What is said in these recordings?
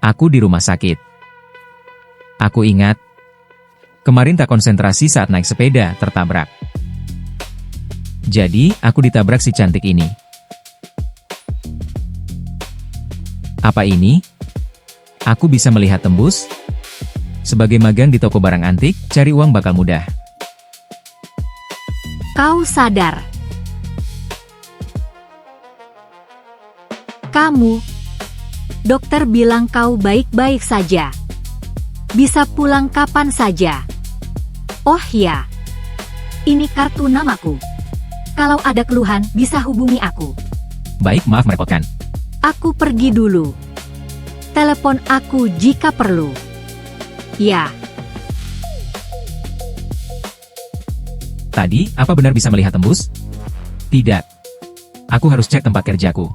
Aku di rumah sakit. Aku ingat. Kemarin tak konsentrasi saat naik sepeda, tertabrak. Jadi, aku ditabrak si cantik ini. Apa ini? Aku bisa melihat tembus? Sebagai magang di toko barang antik, cari uang bakal mudah. Kau sadar. Kamu. Dokter bilang kau baik-baik saja. Bisa pulang kapan saja. Oh ya. Ini kartu namaku. Kalau ada keluhan, bisa hubungi aku. Baik, maaf merepotkan. Aku pergi dulu. Telepon aku jika perlu. Ya. Tadi, apa benar bisa melihat tembus? Tidak. Aku harus cek tempat kerjaku.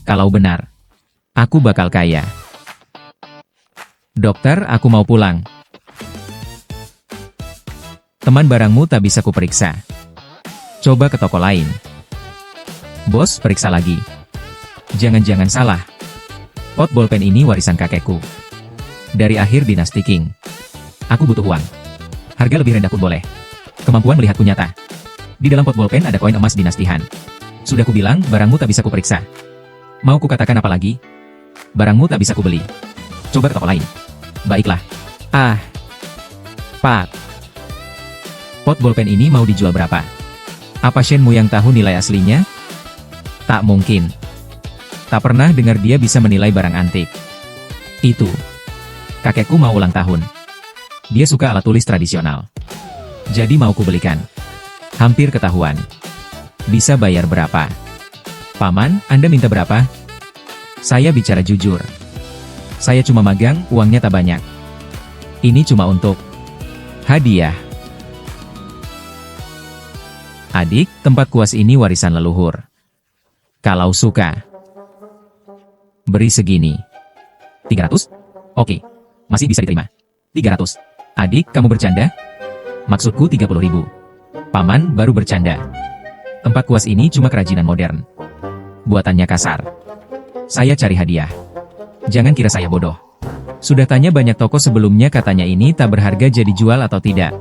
Kalau benar, aku bakal kaya. Dokter, aku mau pulang. Teman barangmu tak bisa kuperiksa. Coba ke toko lain. Bos, periksa lagi. Jangan-jangan salah. Pot bolpen ini warisan kakekku. Dari akhir dinasti King. Aku butuh uang. Harga lebih rendah pun boleh. Kemampuan melihatku nyata. Di dalam pot bolpen ada koin emas dinasti Han. Sudah kubilang, barangmu tak bisa kuperiksa. Mau kukatakan apa lagi? Barangmu tak bisa kubeli. Coba ke toko lain. Baiklah. Pak. Pot bolpen ini mau dijual berapa? Apa Shenmu yang tahu nilai aslinya? Tak mungkin. Tak pernah dengar dia bisa menilai barang antik. Itu. Kakekku mau ulang tahun. Dia suka alat tulis tradisional. Jadi mau kubelikan. Hampir ketahuan. Bisa bayar berapa? Paman, Anda minta berapa? Saya bicara jujur. Saya cuma magang, uangnya tak banyak. Ini cuma untuk hadiah. Adik, tempat kuas ini warisan leluhur. Kalau suka, beri segini. 300? Oke, masih bisa diterima. 300. Adik, kamu bercanda? Maksudku 30.000. Paman baru bercanda. Tempat kuas ini cuma kerajinan modern. Buatannya kasar. Saya cari hadiah. Jangan kira saya bodoh. Sudah tanya banyak toko sebelumnya, katanya ini tak berharga, jadi jual atau tidak.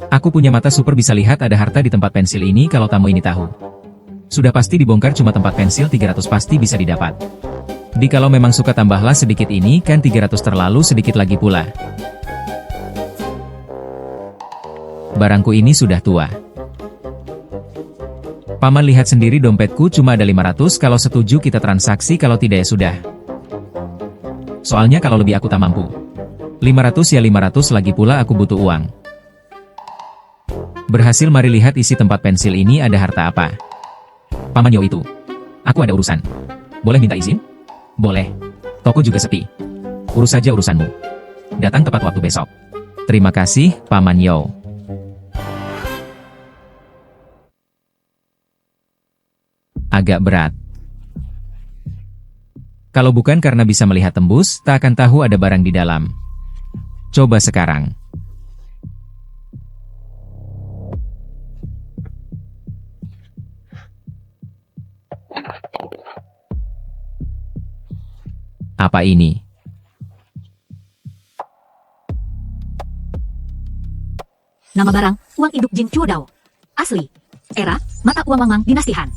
Aku punya mata super, bisa lihat ada harta di tempat pensil ini. Kalau tamu ini tahu, sudah pasti dibongkar. Cuma tempat pensil 300 pasti bisa didapat. Kalau memang suka tambahlah sedikit, ini kan 300 terlalu sedikit lagi pula. Barangku ini sudah tua. Paman lihat sendiri, dompetku cuma ada 500. Kalau setuju kita transaksi, kalau tidak ya sudah. Soalnya kalau lebih aku tak mampu. 500 ya 500, lagi pula aku butuh uang. Berhasil, mari lihat isi tempat pensil ini ada harta apa. Paman yo itu. Aku ada urusan. Boleh minta izin? Boleh. Toko juga sepi. Urus saja urusanmu. Datang tepat waktu besok. Terima kasih, Paman Yo. Agak berat. Kalau bukan karena bisa melihat tembus, tak akan tahu ada barang di dalam. Coba sekarang. Apa ini? Nama barang, uang induk Jin Chuo Dao. Asli. Era, mata uang Wang Mang dinasti Han.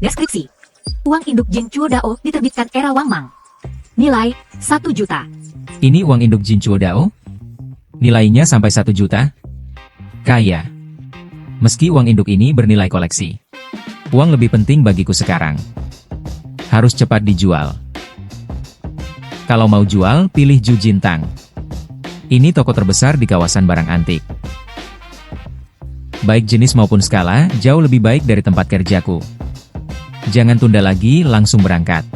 Deskripsi. Uang induk Jin Chuo Dao diterbitkan era Wang Mang. Nilai, 1 juta. Ini uang induk Jin Chuo Dao? Nilainya sampai 1 juta? Kaya. Meski uang induk ini bernilai koleksi. Uang lebih penting bagiku sekarang. Harus cepat dijual. Kalau mau jual, pilih Ju Jintang. Ini toko terbesar di kawasan barang antik. Baik jenis maupun skala, jauh lebih baik dari tempat kerjaku. Jangan tunda lagi, langsung berangkat.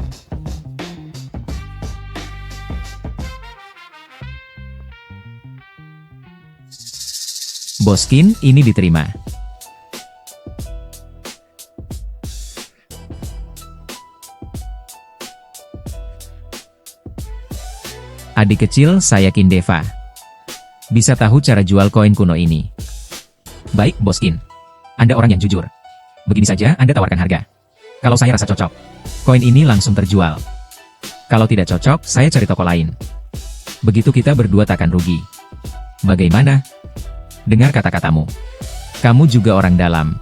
Boskin, ini diterima. Adik kecil, saya Kindeva. Bisa tahu cara jual koin kuno ini. Baik, Boskin. Anda orang yang jujur. Begini saja, Anda tawarkan harga. Kalau saya rasa cocok, koin ini langsung terjual. Kalau tidak cocok, saya cari toko lain. Begitu kita berdua takkan rugi. Bagaimana? Dengar kata-katamu. Kamu juga orang dalam.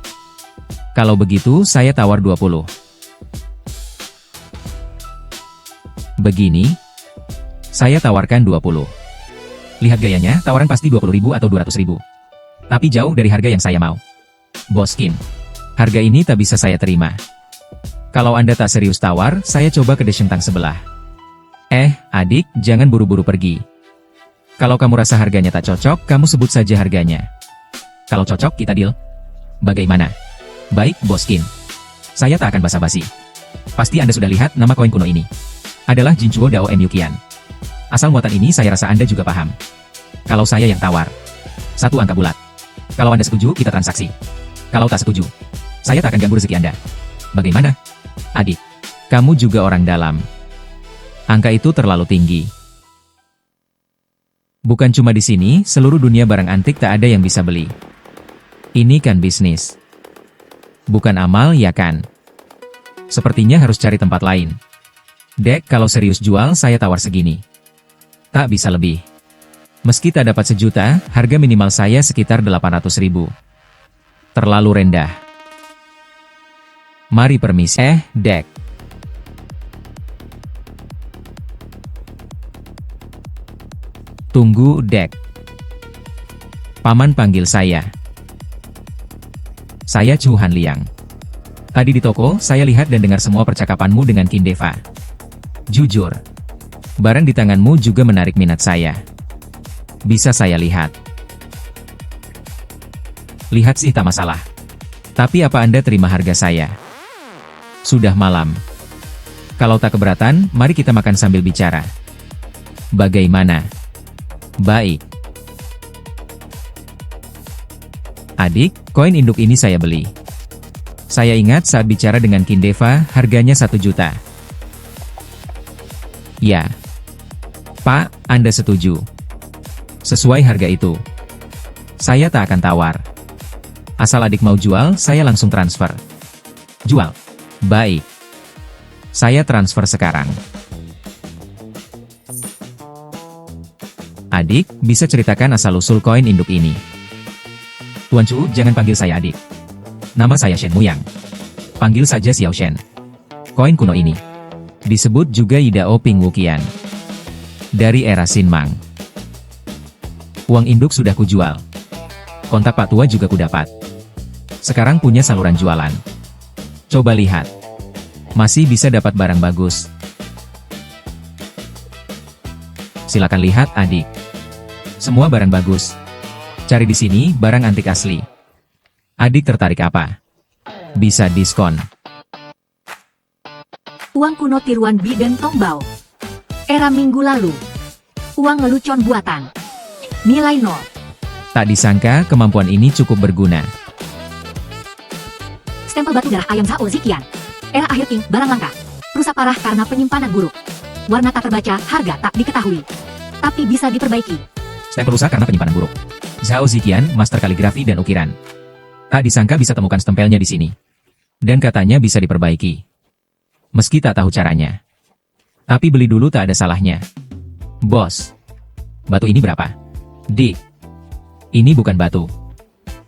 Kalau begitu, saya tawar 20. Begini, saya tawarkan 20. Lihat gayanya, tawaran pasti 20.000 atau 200.000. Tapi jauh dari harga yang saya mau. Boskin, harga ini tak bisa saya terima. Kalau Anda tak serius tawar, saya coba ke Desyentang sebelah. Adik, jangan buru-buru pergi. Kalau kamu rasa harganya tak cocok, kamu sebut saja harganya. Kalau cocok, kita deal. Bagaimana? Baik, Boskin. Saya tak akan basa-basi. Pasti Anda sudah lihat nama koin kuno ini. Adalah Jinchuo Dao M Yuqian. Asal muatan ini saya rasa Anda juga paham. Kalau saya yang tawar. Satu angka bulat. Kalau Anda setuju, kita transaksi. Kalau tak setuju, saya tak akan ganggu rezeki Anda. Bagaimana? Adik, kamu juga orang dalam. Angka itu terlalu tinggi. Bukan cuma di sini, seluruh dunia barang antik tak ada yang bisa beli. Ini kan bisnis. Bukan amal, ya kan? Sepertinya harus cari tempat lain. Dek, kalau serius jual, saya tawar segini. Tak bisa lebih. Meski tak dapat 1 juta, harga minimal saya sekitar 800.000. Terlalu rendah. Mari permisi. Dek. Tunggu, Dek. Paman panggil saya. Saya Chu Han Liang. Tadi di toko, saya lihat dan dengar semua percakapanmu dengan Kindeva. Jujur, barang di tanganmu juga menarik minat saya. Bisa saya lihat? Lihat sih tak masalah. Tapi apa Anda terima harga saya? Sudah malam. Kalau tak keberatan, mari kita makan sambil bicara. Bagaimana? Baik. Adik, koin induk ini saya beli. Saya ingat saat bicara dengan Kindeva, harganya 1 juta. Ya. Pak, Anda setuju. Sesuai harga itu. Saya tak akan tawar. Asal adik mau jual, saya langsung transfer. Jual. Baik. Saya transfer sekarang. Adik, bisa ceritakan asal-usul koin induk ini? Tuan Chu, jangan panggil saya adik. Nama saya Shen Muyang. Panggil saja Xiao Shen. Koin kuno ini disebut juga Yidao Ping Wuqian. Dari era Sinmang. Uang induk sudah kujual. Kontak Pak Tua juga kudapat. Sekarang punya saluran jualan. Coba lihat. Masih bisa dapat barang bagus. Silakan lihat, adik. Semua barang bagus. Cari di sini barang antik asli. Adik tertarik apa? Bisa diskon. Uang kuno tiruan Biden Tongbao. Era minggu lalu. Uang lelucon buatan. Nilai 0. Tak disangka kemampuan ini cukup berguna. Stempel batu darah ayam Zhao Ziqian. Era akhir Qing, barang langka. Rusak parah karena penyimpanan buruk. Warna tak terbaca, harga tak diketahui. Tapi bisa diperbaiki. Stempel rusak karena penyimpanan buruk. Zhao Ziqian, master kaligrafi dan ukiran. Tak disangka bisa temukan stempelnya di sini. Dan katanya bisa diperbaiki. Meski tak tahu caranya. Tapi beli dulu tak ada salahnya. Bos. Batu ini berapa? Dik. Ini bukan batu.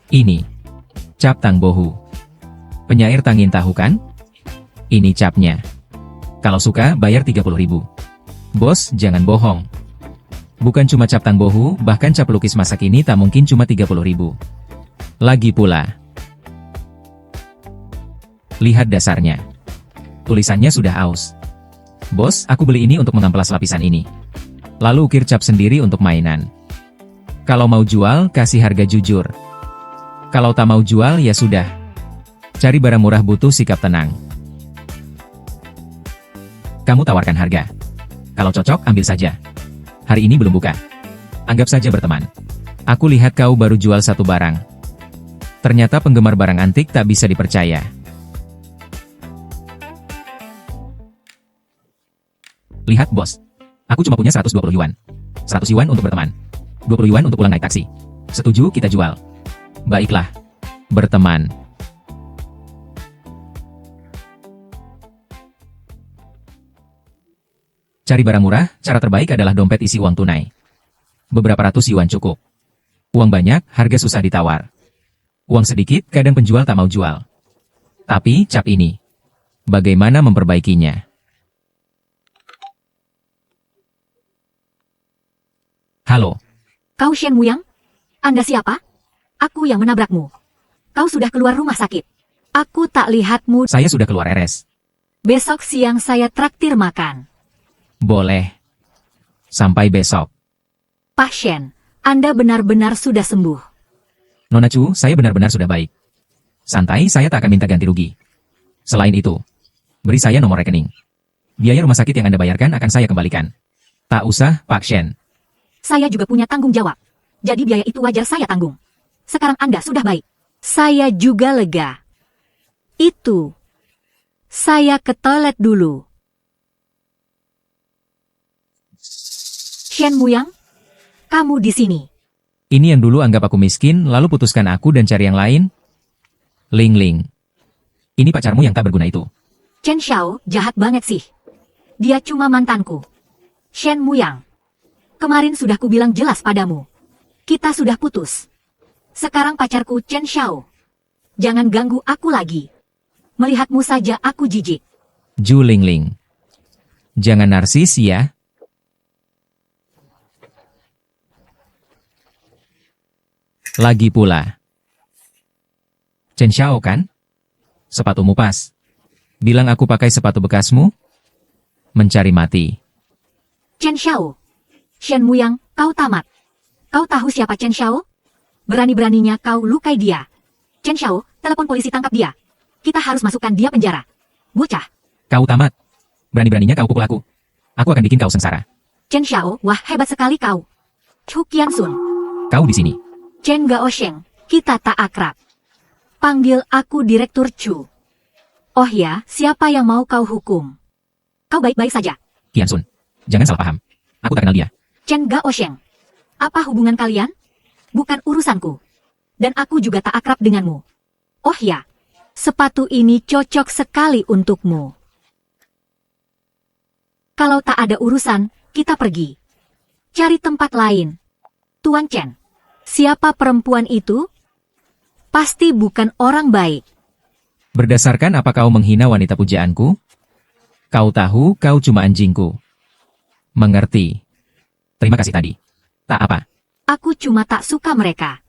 Ini. Cap Tang Bohu. Penyair Tangin tahu kan? Ini capnya. Kalau suka, bayar 30.000. Bos, jangan bohong. Bukan cuma cap Tang Bohu, bahkan cap lukis masa kini tak mungkin cuma 30.000. Lagi pula. Lihat dasarnya. Tulisannya sudah aus. Bos, aku beli ini untuk mengamplas lapisan ini. Lalu ukir cap sendiri untuk mainan. Kalau mau jual, kasih harga jujur. Kalau tak mau jual, ya sudah. Cari barang murah, butuh sikap tenang. Kamu tawarkan harga. Kalau cocok, ambil saja. Hari ini belum buka. Anggap saja berteman. Aku lihat kau baru jual 1 barang. Ternyata penggemar barang antik tak bisa dipercaya. Lihat, bos. Aku cuma punya 120 yuan. 100 yuan untuk berteman. 20 yuan untuk pulang naik taksi. Setuju, kita jual. Baiklah. Berteman. Cari barang murah, cara terbaik adalah dompet isi uang tunai. Beberapa ratus yuan cukup. Uang banyak, harga susah ditawar. Uang sedikit, kadang penjual tak mau jual. Tapi, cap ini. Bagaimana memperbaikinya? Halo, Kau Shen Muyang? Anda siapa? Aku yang menabrakmu. Kau sudah keluar rumah sakit. Aku tak lihatmu. saya sudah keluar RS. Besok siang saya traktir makan. Boleh. Sampai besok. Pak Shen, Anda benar-benar sudah sembuh. Nona Chu, saya benar-benar sudah baik. Santai, saya tak akan minta ganti rugi. Selain itu, beri saya nomor rekening. Biaya rumah sakit yang Anda bayarkan akan saya kembalikan. Tak usah, Pak Shen. Saya juga punya tanggung jawab. Jadi biaya itu wajar saya tanggung. Sekarang Anda sudah baik. Saya juga lega. Itu. Saya ke toilet dulu. Shen Muyang, kamu di sini. Ini yang dulu anggap aku miskin, lalu putuskan aku dan cari yang lain? Ling Ling. Ini pacarmu yang tak berguna itu. Chen Xiao jahat banget sih. Dia cuma mantanku. Shen Muyang. Kemarin sudah kubilang jelas padamu. Kita sudah putus. Sekarang pacarku Chen Xiao. Jangan ganggu aku lagi. Melihatmu saja aku jijik. Ju Ling Ling. Jangan narsis ya. Lagi pula. Chen Xiao kan? Sepatumu pas. Bilang aku pakai sepatu bekasmu? Mencari mati. Chen Xiao. Shen Muyang, kau tamat. Kau tahu siapa Chen Xiao? Berani-beraninya kau lukai dia. Chen Xiao, telepon polisi tangkap dia. Kita harus masukkan dia penjara. Bocah. Kau tamat. Berani-beraninya kau pukul aku. Aku akan bikin kau sengsara. Chen Xiao, wah hebat sekali kau. Chu Qiansun. Kau di sini. Chen Gaosheng, kita tak akrab. Panggil aku Direktur Chu. Oh ya, siapa yang mau kau hukum? Kau baik-baik saja. Qiansun. Jangan salah paham. Aku tak kenal dia. Chen Gaosheng. Apa hubungan kalian? Bukan urusanku. Dan aku juga tak akrab denganmu. Oh ya, sepatu ini cocok sekali untukmu. Kalau tak ada urusan, kita pergi. Cari tempat lain. Tuan Chen, siapa perempuan itu? Pasti bukan orang baik. Berdasarkan apa kau menghina wanita pujaanku? Kau tahu kau cuma anjingku. Mengerti. Terima kasih tadi. Tak apa. Aku cuma tak suka mereka.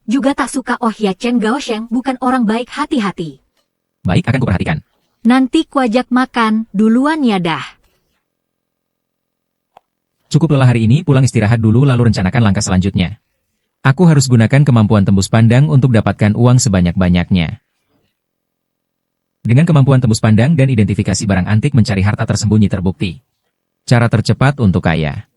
Juga tak suka Oh ya Chen Gaosheng bukan orang baik, hati-hati. Baik, akan kuperhatikan. Nanti kuajak makan duluan ya dah. Cukup lelah hari ini, pulang istirahat dulu lalu rencanakan langkah selanjutnya. Aku harus gunakan kemampuan tembus pandang untuk dapatkan uang sebanyak-banyaknya. Dengan kemampuan tembus pandang dan identifikasi barang antik mencari harta tersembunyi terbukti. Cara tercepat untuk kaya.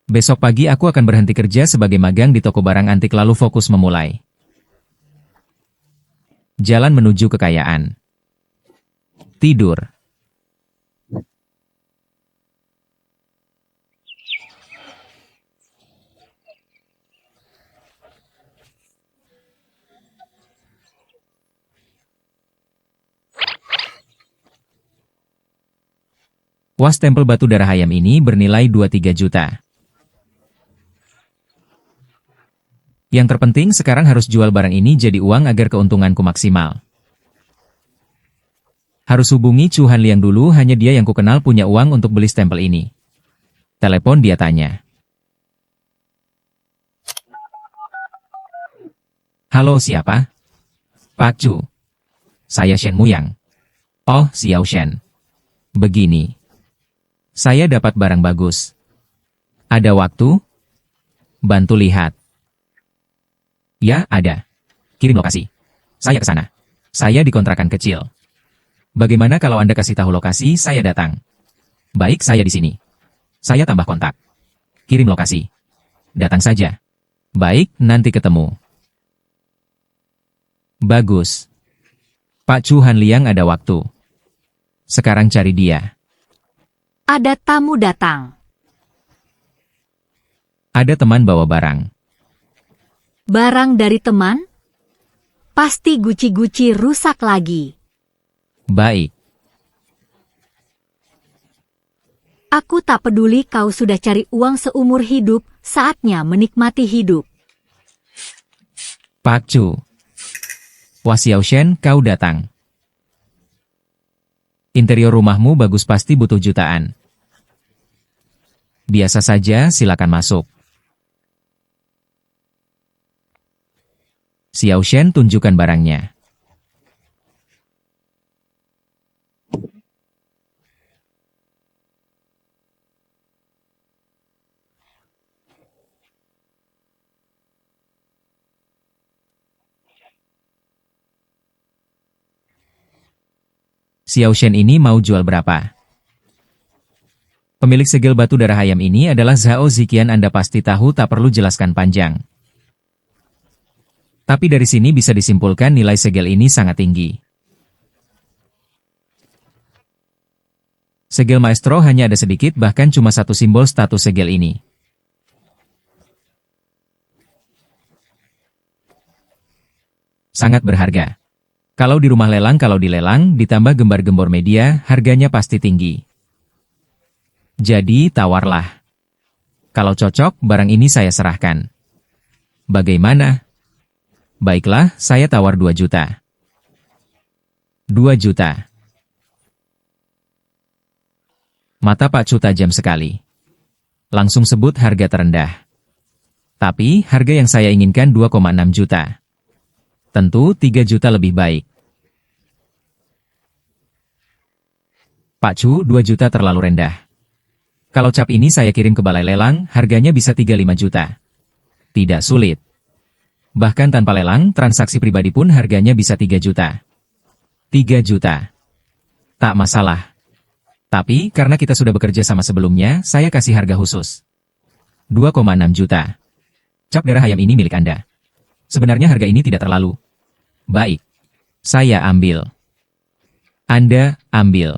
Besok pagi aku akan berhenti kerja sebagai magang di toko barang antik lalu fokus memulai. Jalan menuju kekayaan. Tidur. Was tempel batu darah ayam ini bernilai 2-3 juta. Yang terpenting sekarang harus jual barang ini jadi uang agar keuntunganku maksimal. Harus hubungi Chu Hanliang dulu, hanya dia yang kukenal punya uang untuk beli stempel ini. Telepon dia tanya. Halo siapa? Pak Chu. Saya Shen Muyang. Oh, Xiao Shen. Begini. Saya dapat barang bagus. Ada waktu? Bantu lihat. Ya, ada. Kirim lokasi. Saya ke sana. Saya di kontrakan kecil. Bagaimana kalau Anda kasih tahu lokasi, saya datang. Baik, saya di sini. Saya tambah kontak. Kirim lokasi. Datang saja. Baik, nanti ketemu. Bagus. Pak Chu Hanliang ada waktu. Sekarang cari dia. Ada tamu datang. Ada teman bawa barang. Barang dari teman? Pasti guci-guci rusak lagi. Baik. Aku tak peduli kau sudah cari uang seumur hidup, saatnya menikmati hidup. Pak Chu. Wah Xiaoshen, kau datang. Interior rumahmu bagus pasti butuh jutaan. Biasa saja, silakan masuk. Xiaoshen tunjukkan barangnya. Xiaoshen ini mau jual berapa? Pemilik segel batu darah ayam ini adalah Zhao Ziqian, Anda pasti tahu, tak perlu jelaskan panjang. Tapi dari sini bisa disimpulkan nilai segel ini sangat tinggi. Segel maestro hanya ada sedikit, bahkan cuma satu simbol status segel ini. Sangat berharga. Kalau di rumah lelang, kalau dilelang, ditambah gembar-gembor media, harganya pasti tinggi. Jadi, tawarlah. Kalau cocok, barang ini saya serahkan. Bagaimana? Baiklah, saya tawar 2 juta. 2 juta. Mata Pak Chu tajam sekali. Langsung sebut harga terendah. Tapi, harga yang saya inginkan 2,6 juta. Tentu 3 juta lebih baik. Pak Chu, 2 juta terlalu rendah. Kalau cap ini saya kirim ke balai lelang, harganya bisa 35 juta. Tidak sulit. Bahkan tanpa lelang, transaksi pribadi pun harganya bisa 3 juta. 3 juta. Tak masalah. Tapi, karena kita sudah bekerja sama sebelumnya, saya kasih harga khusus. 2,6 juta. Cap darah ayam ini milik Anda. Sebenarnya harga ini tidak terlalu baik. Saya ambil. Anda ambil.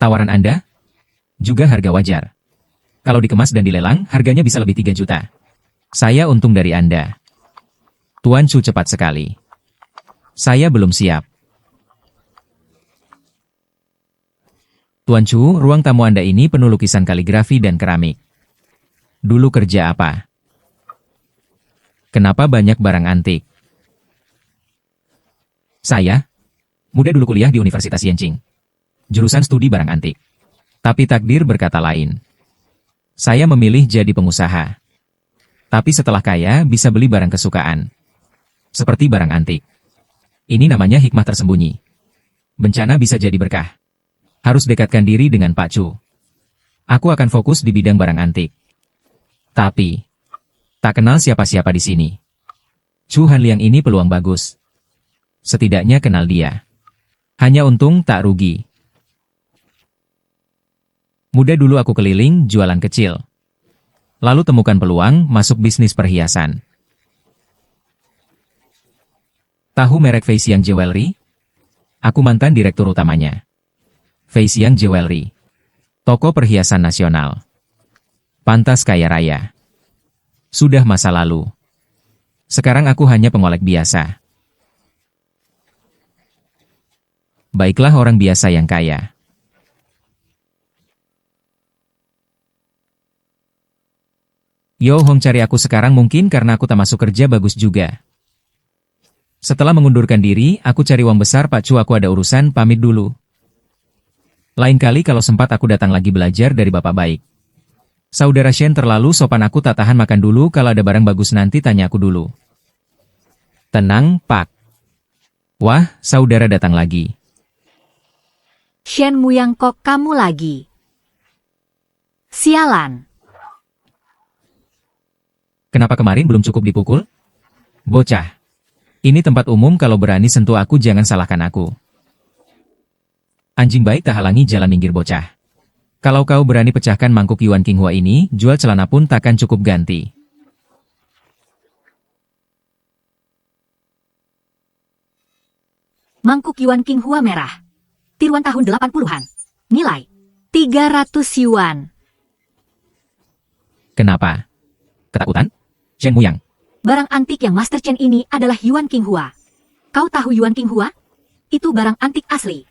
Tawaran Anda? Juga harga wajar. Kalau dikemas dan dilelang, harganya bisa lebih 3 juta. Saya untung dari Anda. Tuan Chu cepat sekali. Saya belum siap. Tuan Chu, ruang tamu Anda ini penuh lukisan kaligrafi dan keramik. Dulu kerja apa? Kenapa banyak barang antik? Saya? Muda dulu kuliah di Universitas Yenching. Jurusan studi barang antik. Tapi takdir berkata lain. Saya memilih jadi pengusaha. Tapi setelah kaya, bisa beli barang kesukaan. Seperti barang antik. Ini namanya hikmah tersembunyi. Bencana bisa jadi berkah. Harus dekatkan diri dengan Pak Chu. Aku akan fokus di bidang barang antik. Tapi, tak kenal siapa-siapa di sini. Chu Hanliang ini peluang bagus. Setidaknya kenal dia. Hanya untung tak rugi. Muda dulu aku keliling, jualan kecil. Lalu temukan peluang, masuk bisnis perhiasan. Tahu merek Fei Xiang Jewelry? Aku mantan direktur utamanya. Fei Xiang Jewelry. Toko perhiasan nasional. Pantas kaya raya. Sudah masa lalu. Sekarang aku hanya pengolek biasa. Baiklah orang biasa yang kaya. Yo Hong cari aku sekarang mungkin karena aku tak masuk kerja bagus juga. Setelah mengundurkan diri, aku cari uang besar Pak Chu, aku ada urusan, pamit dulu. Lain kali kalau sempat aku datang lagi belajar dari Bapak baik. Saudara Shen terlalu sopan, aku tak tahan, makan dulu, kalau ada barang bagus nanti tanya aku dulu. Tenang, Pak. Wah, saudara datang lagi. Shen Muyang, kok kamu lagi? Sialan. Kenapa kemarin belum cukup dipukul? Bocah. Ini tempat umum, kalau berani sentuh aku jangan salahkan aku. Anjing baik tak halangi jalan, minggir bocah. Kalau kau berani pecahkan mangkuk Yuan Qinghua ini, jual celana pun takkan cukup ganti. Mangkuk Yuan Qinghua merah. Tiruan tahun 80-an. Nilai 300 yuan. Kenapa? Ketakutan? Shen Muyang. Barang antik yang Master Chen ini adalah Yuan Qinghua. Kau tahu Yuan Qinghua? Itu barang antik asli.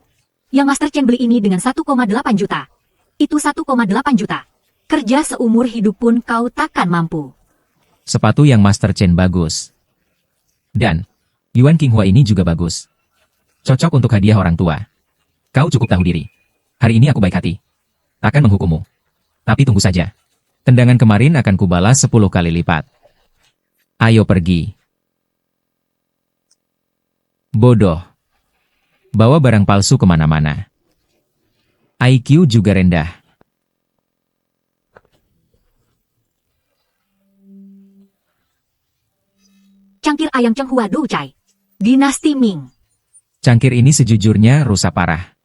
Yang Master Chen beli ini dengan 1,8 juta. Itu 1,8 juta. Kerja seumur hidup pun kau takkan mampu. Sepatu yang Master Chen bagus. Dan, Yuan Qinghua ini juga bagus. Cocok untuk hadiah orang tua. Kau cukup tahu diri. Hari ini aku baik hati. Takkan menghukummu. Tapi tunggu saja. Tendangan kemarin akan kubalas 10 kali lipat. Ayo pergi. Bodoh. Bawa barang palsu kemana-mana. IQ juga rendah. Cangkir ayam Chenghua Doucai. Dinasti Ming. Cangkir ini sejujurnya rusak parah.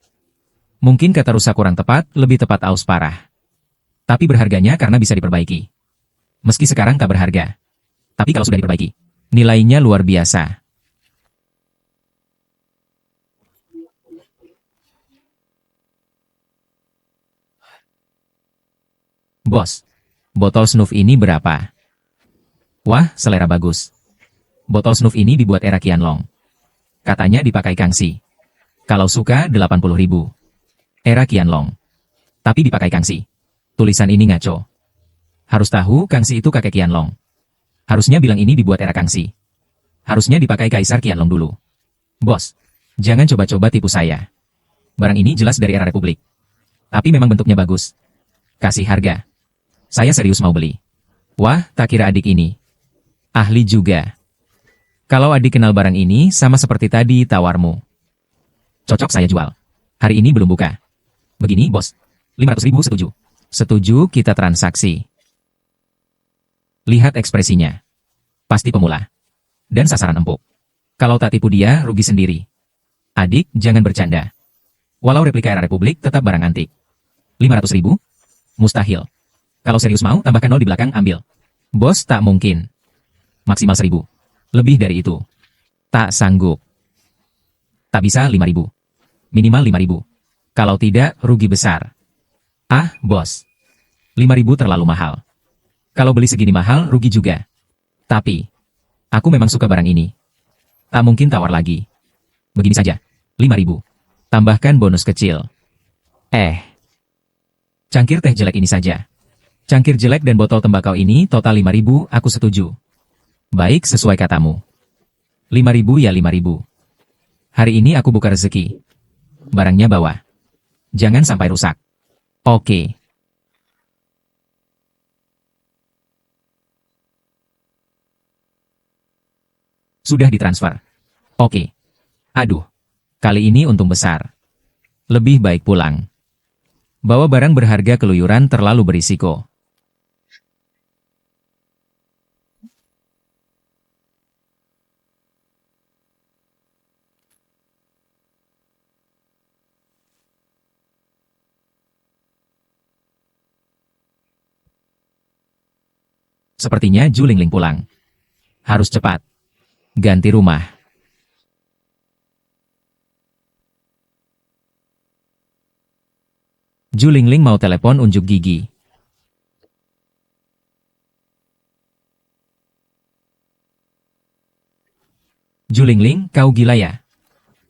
Mungkin kata rusak kurang tepat, lebih tepat aus parah. Tapi berharganya karena bisa diperbaiki. Meski sekarang tak berharga. Tapi kalau sudah diperbaiki, nilainya luar biasa. Bos, botol snuf ini berapa? Wah, selera bagus. Botol snuf ini dibuat era Qianlong. Katanya dipakai Kangxi. Kalau suka 80.000. Era Qianlong. Tapi dipakai Kangxi. Tulisan ini ngaco. Harus tahu Kangxi itu kakek Qianlong. Harusnya bilang ini dibuat era Kangxi. Harusnya dipakai Kaisar Qianlong dulu. Bos, jangan coba-coba tipu saya. Barang ini jelas dari era Republik. Tapi memang bentuknya bagus. Kasih harga. Saya serius mau beli. Wah, tak kira adik ini ahli juga. Kalau adik kenal barang ini sama seperti tadi tawarmu. Cocok saya jual. Hari ini belum buka. Begini, bos. 500.000 setuju. Setuju kita transaksi. Lihat ekspresinya. Pasti pemula. Dan sasaran empuk. Kalau tak tipu dia, rugi sendiri. Adik, jangan bercanda. Walau replika era Republik tetap barang antik. 500.000? Mustahil. Kalau serius mau, tambahkan 0 di belakang, ambil. Bos, tak mungkin. Maksimal 1.000. Lebih dari itu. Tak sanggup. Tak bisa 5.000. Minimal 5.000. Kalau tidak, rugi besar. Ah, bos. 5.000 terlalu mahal. Kalau beli segini mahal, rugi juga. Tapi, aku memang suka barang ini. Tak mungkin tawar lagi. Begini saja. 5.000. Tambahkan bonus kecil. Cangkir teh jelek ini saja. Cangkir jelek dan botol tembakau ini total 5.000, aku setuju. Baik, sesuai katamu. 5.000 ya 5.000. Hari ini aku buka rezeki. Barangnya bawa. Jangan sampai rusak. Oke. Sudah ditransfer. Oke. Aduh. Kali ini untung besar. Lebih baik pulang. Bawa barang berharga keluyuran terlalu berisiko. Sepertinya Ju Lingling pulang. Harus cepat. Ganti rumah. Ju Lingling mau telepon unjuk gigi. Ju Lingling, kau gila ya?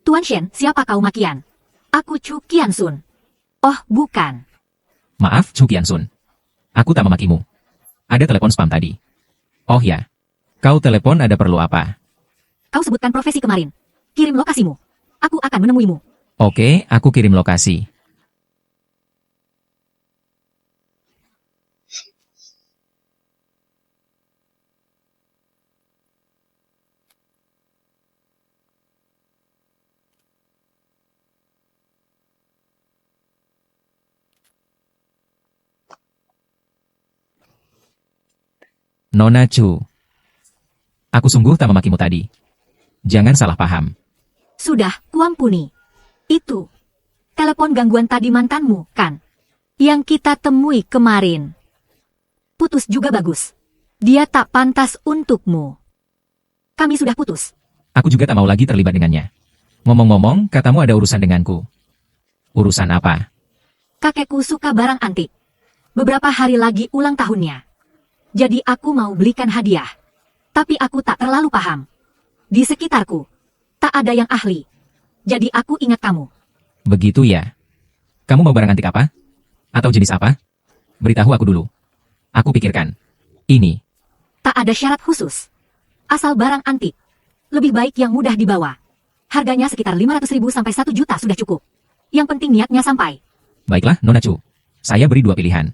Tuan Shen, siapa kau makian? Aku Chu Qiansun. Oh, bukan. Maaf, Chu Qiansun. Aku tak memakimu. Ada telepon spam tadi. Oh ya. Kau telepon ada perlu apa? Kau sebutkan profesi kemarin. Kirim lokasimu. Aku akan menemuimu. Oke, aku kirim lokasi. Nona Chu. Aku sungguh tak memakimu tadi. Jangan salah paham. Sudah, kuampuni. Itu. Telepon gangguan tadi mantanmu, kan? Yang kita temui kemarin. Putus juga bagus. Dia tak pantas untukmu. Kami sudah putus. Aku juga tak mau lagi terlibat dengannya. Ngomong-ngomong, katamu ada urusan denganku. Urusan apa? Kakekku suka barang antik. Beberapa hari lagi ulang tahunnya. Jadi aku mau belikan hadiah. Tapi aku tak terlalu paham. Di sekitarku, tak ada yang ahli. Jadi aku ingat kamu. Begitu ya. Kamu mau barang antik apa? Atau jenis apa? Beritahu aku dulu. Aku pikirkan. Ini. Tak ada syarat khusus. Asal barang antik. Lebih baik yang mudah dibawa. Harganya sekitar 500.000 sampai 1 juta sudah cukup. Yang penting niatnya sampai. Baiklah, Nona Chu. Saya beri 2 pilihan.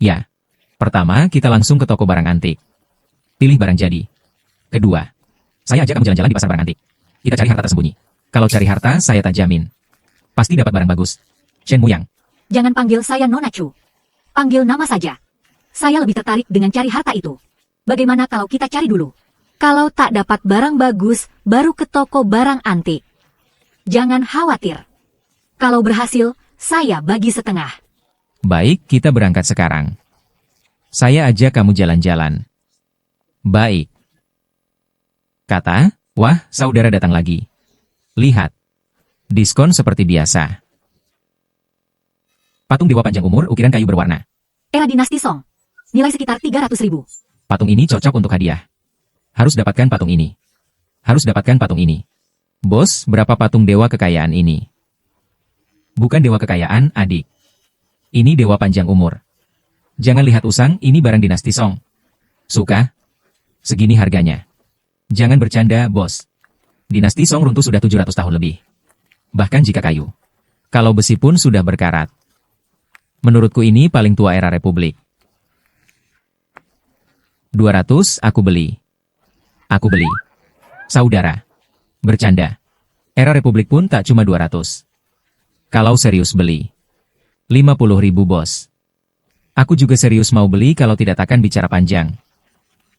Ya. Pertama, kita langsung ke toko barang antik. Pilih barang jadi. Kedua, saya ajak kamu jalan-jalan di pasar barang antik. Kita cari harta tersembunyi. Kalau cari harta, saya tak jamin. Pasti dapat barang bagus. Shen Muyang. Jangan panggil saya Nona Chu. Panggil nama saja. Saya lebih tertarik dengan cari harta itu. Bagaimana kalau kita cari dulu? Kalau tak dapat barang bagus, baru ke toko barang antik. Jangan khawatir. Kalau berhasil, saya bagi setengah. Baik, kita berangkat sekarang. Saya ajak kamu jalan-jalan. Baik. Kata, wah, saudara datang lagi. Lihat. Diskon seperti biasa. Patung dewa panjang umur ukiran kayu berwarna. Era dinasti Song. Nilai sekitar 300.000. Patung ini cocok untuk hadiah. Harus dapatkan patung ini. Harus dapatkan patung ini. Bos, berapa patung dewa kekayaan ini? Bukan dewa kekayaan, adik. Ini dewa panjang umur. Jangan lihat usang, ini barang dinasti Song. Suka? Segini harganya. Jangan bercanda, bos. Dinasti Song runtuh sudah 700 tahun lebih. Bahkan jika kayu. Kalau besi pun sudah berkarat. Menurutku ini paling tua era Republik. 200, aku beli. Aku beli. Saudara. Bercanda. Era Republik pun tak cuma 200. Kalau serius beli. 50.000 bos. Aku juga serius mau beli kalau tidak takkan bicara panjang.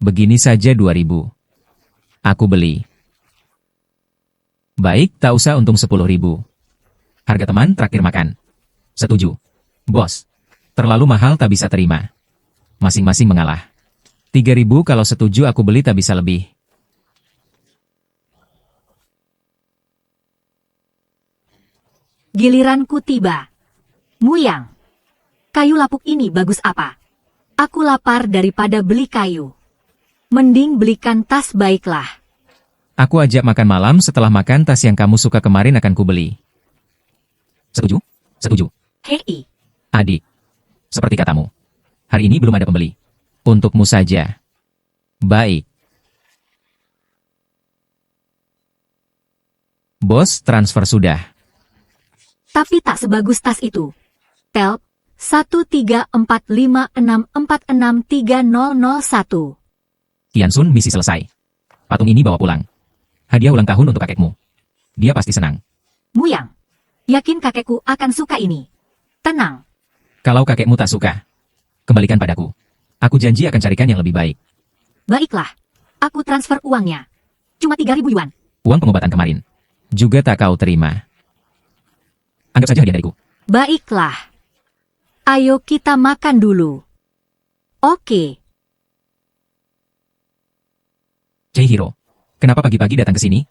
Begini saja 2.000. Aku beli. Baik, tak usah untung 10.000. Harga teman traktir makan. Setuju. Bos. Terlalu mahal tak bisa terima. Masing-masing mengalah. 3.000 kalau setuju aku beli tak bisa lebih. Giliranku tiba. Muyang. Kayu lapuk ini bagus apa? Aku lapar daripada beli kayu. Mending belikan tas baiklah. Aku ajak makan malam, setelah makan tas yang kamu suka kemarin akan kubeli. Setuju? Setuju. Hei. Adik. Seperti katamu. Hari ini belum ada pembeli. Untukmu saja. Baik. Bos, transfer sudah. Tapi tak sebagus tas itu. Telp 13456463001. Kiansun, misi selesai. Patung ini bawa pulang. Hadiah ulang tahun untuk kakekmu. Dia pasti senang. Muyang. Yakin kakekku akan suka ini. Tenang. Kalau kakekmu tak suka, kembalikan padaku. Aku janji akan carikan yang lebih baik. Baiklah. Aku transfer uangnya. Cuma 3.000 yuan. Uang pengobatan kemarin. Juga tak kau terima. Anggap saja hadiah dariku. Baiklah. Ayo kita makan dulu. Oke. Chihiro, kenapa pagi-pagi datang ke sini?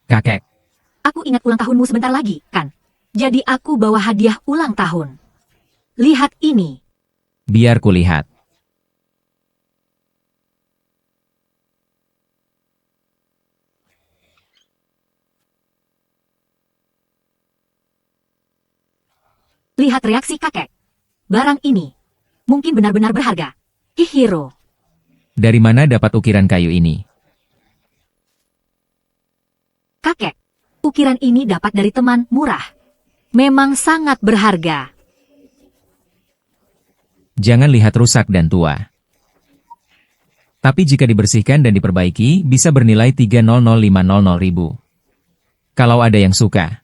Kakek. Aku ingat ulang tahunmu sebentar lagi, kan? Jadi aku bawa hadiah ulang tahun. Lihat ini. Biar kulihat. Lihat reaksi kakek. Barang ini mungkin benar-benar berharga. Chihiro. Dari mana dapat ukiran kayu ini? Kakek, ukiran ini dapat dari teman murah. Memang sangat berharga. Jangan lihat rusak dan tua. Tapi jika dibersihkan dan diperbaiki, bisa bernilai 300.500.000. Kalau ada yang suka.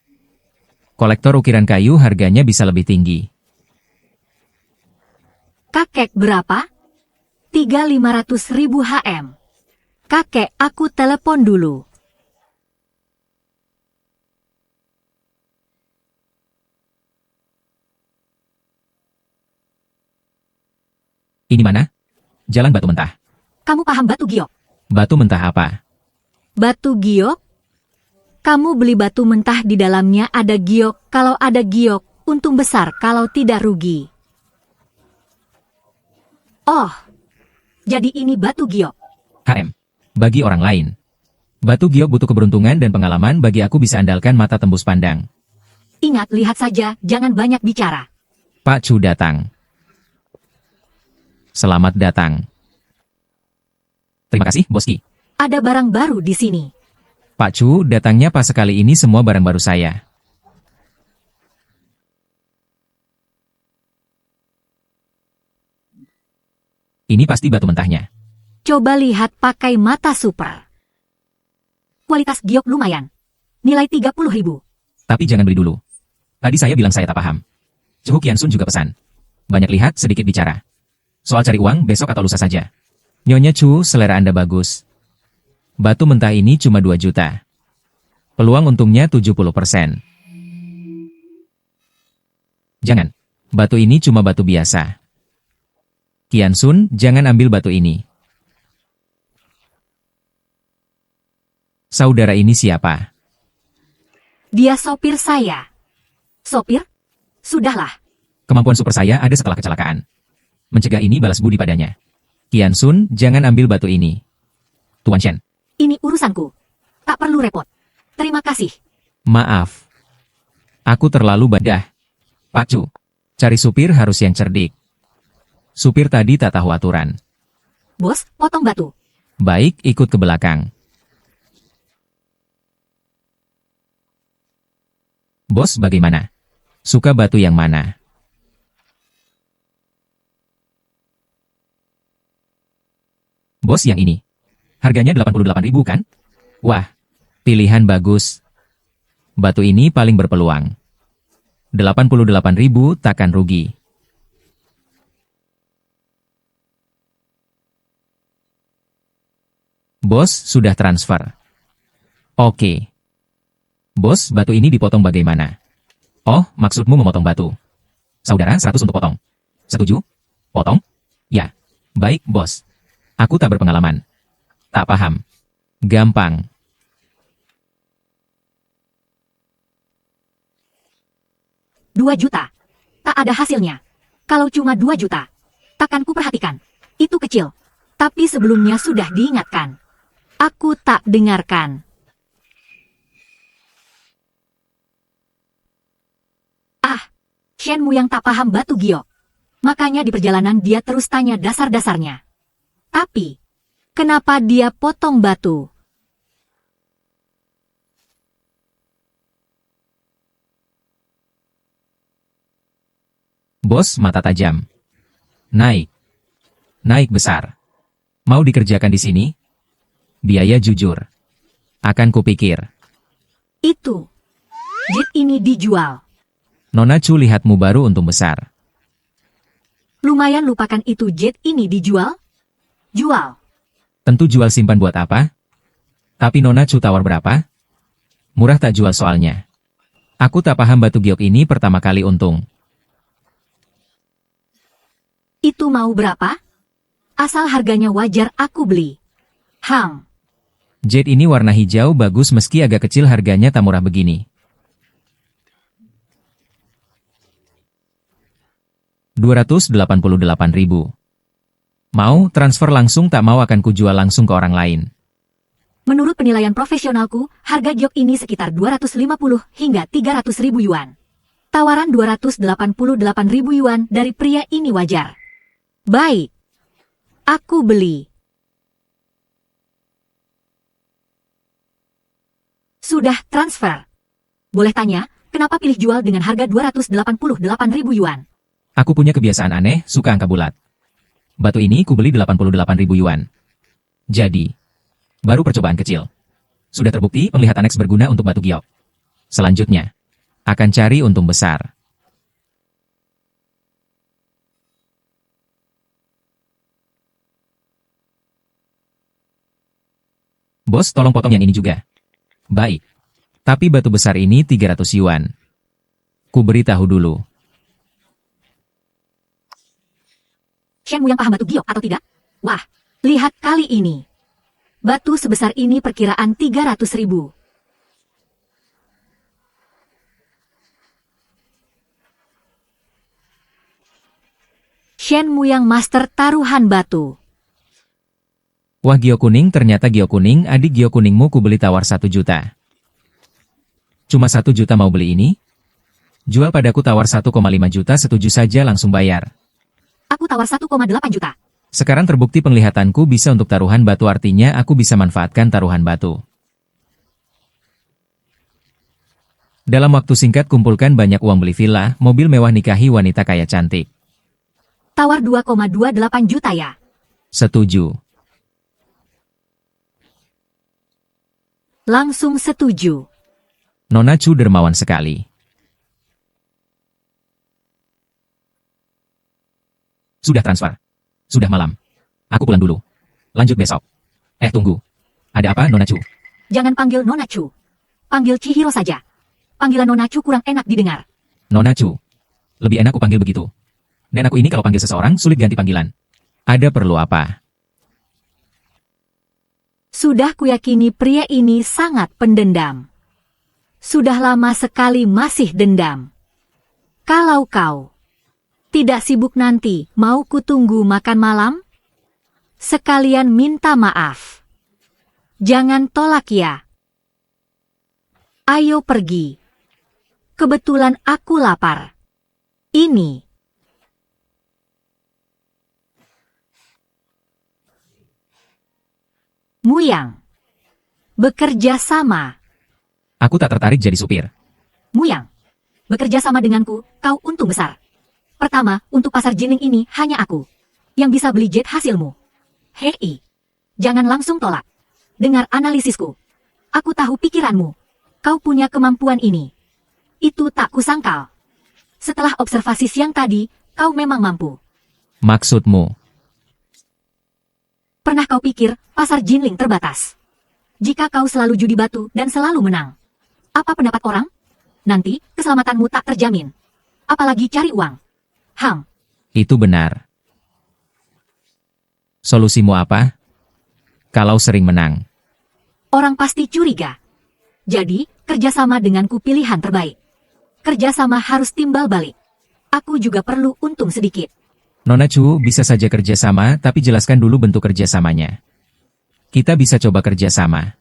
Kolektor ukiran kayu harganya bisa lebih tinggi. Kakek berapa? 3.500.000 HM. Kakek, aku telepon dulu. Ini mana? Jalan Batu Mentah. Kamu paham batu giok? Batu mentah apa? Batu giok? Kamu beli batu mentah di dalamnya ada giok. Kalau ada giok, untung besar kalau tidak rugi. Oh, jadi ini batu giok. HM. Bagi orang lain. Batu giok butuh keberuntungan dan pengalaman, bagi aku bisa andalkan mata tembus pandang. Ingat, lihat saja, jangan banyak bicara. Pak Chu datang. Selamat datang. Terima kasih, Boski. Ada barang baru di sini. Pak Chu, datangnya pas sekali ini semua barang baru saya. Ini pasti batu mentahnya. Coba lihat pakai mata super. Kualitas giok lumayan. Nilai 30.000. Tapi jangan beli dulu. Tadi saya bilang saya tak paham. Chu Qiansun juga pesan. Banyak lihat, sedikit bicara. Soal cari uang, besok atau lusa saja. Nyonya Chu, selera Anda bagus. Batu mentah ini cuma 2 juta. Peluang untungnya 70%. Jangan. Batu ini cuma batu biasa. Qiansun, jangan ambil batu ini. Saudara ini siapa? Dia sopir saya. Sopir? Sudahlah. Kemampuan super saya ada setelah kecelakaan. Mencegah ini balas budi padanya. Qiansun, jangan ambil batu ini. Tuan Shen. Ini urusanku. Tak perlu repot. Terima kasih. Maaf. Aku terlalu badah. Pak Chu, cari supir harus yang cerdik. Supir tadi tak tahu aturan. Bos, potong batu. Baik, ikut ke belakang. Bos, bagaimana? Suka batu yang mana? Bos, yang ini. Harganya 88.000 kan? Wah, pilihan bagus. Batu ini paling berpeluang. 88.000 takkan rugi. Bos, sudah transfer. Oke. Bos, batu ini dipotong bagaimana? Oh, maksudmu memotong batu. Saudara, 100 untuk potong. Setuju? Potong? Ya. Baik, bos. Aku tak berpengalaman. Tak paham. Gampang. Rp2 juta. Tak ada hasilnya. Kalau cuma 2 juta, takkan ku perhatikan. Itu kecil. Tapi sebelumnya sudah diingatkan. Aku tak dengarkan. Ah, Shenmu yang tak paham batu giok. Makanya di perjalanan dia terus tanya dasar-dasarnya. Tapi, kenapa dia potong batu? Bos, mata tajam. Naik. Naik besar. Mau dikerjakan di sini? Biaya jujur. Akan kupikir. Itu. Jet ini dijual. Nona Chu, lihatmu baru untung besar. Lumayan, lupakan itu, jet ini dijual. Jual. Tentu jual, simpan buat apa? Tapi Nona Chu tawar berapa? Murah tak jual soalnya. Aku tak paham batu giok ini pertama kali untung. Itu mau berapa? Asal harganya wajar aku beli. Jet ini warna hijau bagus meski agak kecil, harganya tak murah begini. 288.000. Mau transfer langsung, tak mau akan kujual langsung ke orang lain. Menurut penilaian profesionalku, harga giok ini sekitar 250 hingga 300.000 yuan. Tawaran 288.000 yuan dari pria ini wajar. Baik. Aku beli. Sudah transfer. Boleh tanya, kenapa pilih jual dengan harga 288.000 yuan? Aku punya kebiasaan aneh, suka angka bulat. Batu ini kubeli 88.000 yuan. Jadi, baru percobaan kecil. Sudah terbukti penglihatan X berguna untuk batu giok. Selanjutnya, akan cari untung besar. Bos, tolong potong yang ini juga. Baik. Tapi batu besar ini 300 yuan. Ku beritahu dulu. Shenmu yang paham batu giok atau tidak? Wah, lihat kali ini. Batu sebesar ini perkiraan 300.000. Shenmu yang master taruhan batu. Wah, giok kuning, ternyata giok kuning, adik giok kuningmu ku beli tawar 1 juta. Cuma 1 juta mau beli ini? Jual padaku tawar 1,5 juta, setuju saja langsung bayar. Aku tawar 1,8 juta. Sekarang terbukti penglihatanku bisa untuk taruhan batu, artinya aku bisa manfaatkan taruhan batu. Dalam waktu singkat kumpulkan banyak uang, beli villa, mobil mewah, nikahi wanita kaya cantik. Tawar 2,28 juta ya. Setuju. Langsung setuju. Nona Chu dermawan sekali. Sudah transfer. Sudah malam. Aku pulang dulu. Lanjut besok. Tunggu. Ada apa, Nona Chu? Jangan panggil Nona Chu. Panggil Chihiro saja. Panggilan Nona Chu kurang enak didengar. Nona Chu. Lebih enak aku panggil begitu. Dan aku ini kalau panggil seseorang sulit ganti panggilan. Ada perlu apa? Sudah kuyakini pria ini sangat pendendam. Sudah lama sekali masih dendam. Kalau kau tidak sibuk nanti, mau kutunggu makan malam? Sekalian minta maaf. Jangan tolak ya. Ayo pergi. Kebetulan aku lapar. Ini. Muyang. Bekerja sama. Aku tak tertarik jadi supir. Muyang. Bekerja sama denganku, kau untung besar. Pertama, untuk pasar Jinling ini hanya aku yang bisa beli jet hasilmu. Hei, jangan langsung tolak. Dengar analisisku. Aku tahu pikiranmu. Kau punya kemampuan ini. Itu tak kusangkal. Setelah observasi siang tadi, kau memang mampu. Maksudmu? Pernah kau pikir pasar Jinling terbatas? Jika kau selalu judi batu dan selalu menang, apa pendapat orang? Nanti keselamatanmu tak terjamin. Apalagi cari uang. Itu benar. Solusimu apa? Kalau sering menang. Orang pasti curiga. Jadi, kerjasama denganku pilihan terbaik. Kerjasama harus timbal balik. Aku juga perlu untung sedikit. Nona Chu, bisa saja kerjasama, tapi jelaskan dulu bentuk kerjasamanya. Kita bisa coba kerjasama.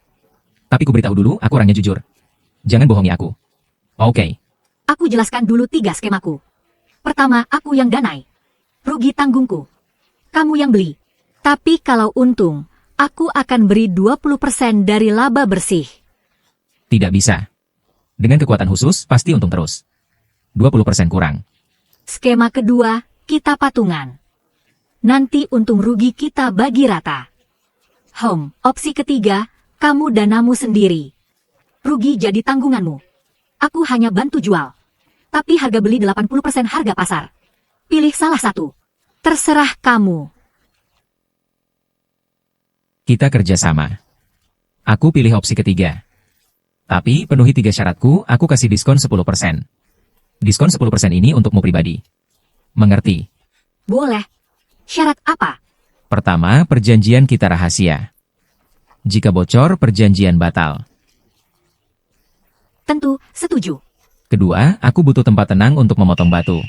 Tapi ku beritahu dulu, aku orangnya jujur. Jangan bohongi aku. Oke. Aku jelaskan dulu 3 skemaku. Pertama, aku yang danai. Rugi tanggungku. Kamu yang beli. Tapi kalau untung, aku akan beri 20% dari laba bersih. Tidak bisa. Dengan kekuatan khusus, pasti untung terus. 20% kurang. Skema kedua, kita patungan. Nanti untung rugi kita bagi rata. Opsi ketiga, kamu danamu sendiri. Rugi jadi tanggunganmu. Aku hanya bantu jual. Tapi harga beli 80% harga pasar. Pilih salah satu. Terserah kamu. Kita kerjasama. Aku pilih opsi ketiga. Tapi penuhi 3 syaratku, aku kasih diskon 10%. Diskon 10% ini untukmu pribadi. Mengerti? Boleh. Syarat apa? Pertama, perjanjian kita rahasia. Jika bocor, perjanjian batal. Tentu, setuju. Kedua, aku butuh tempat tenang untuk memotong batu.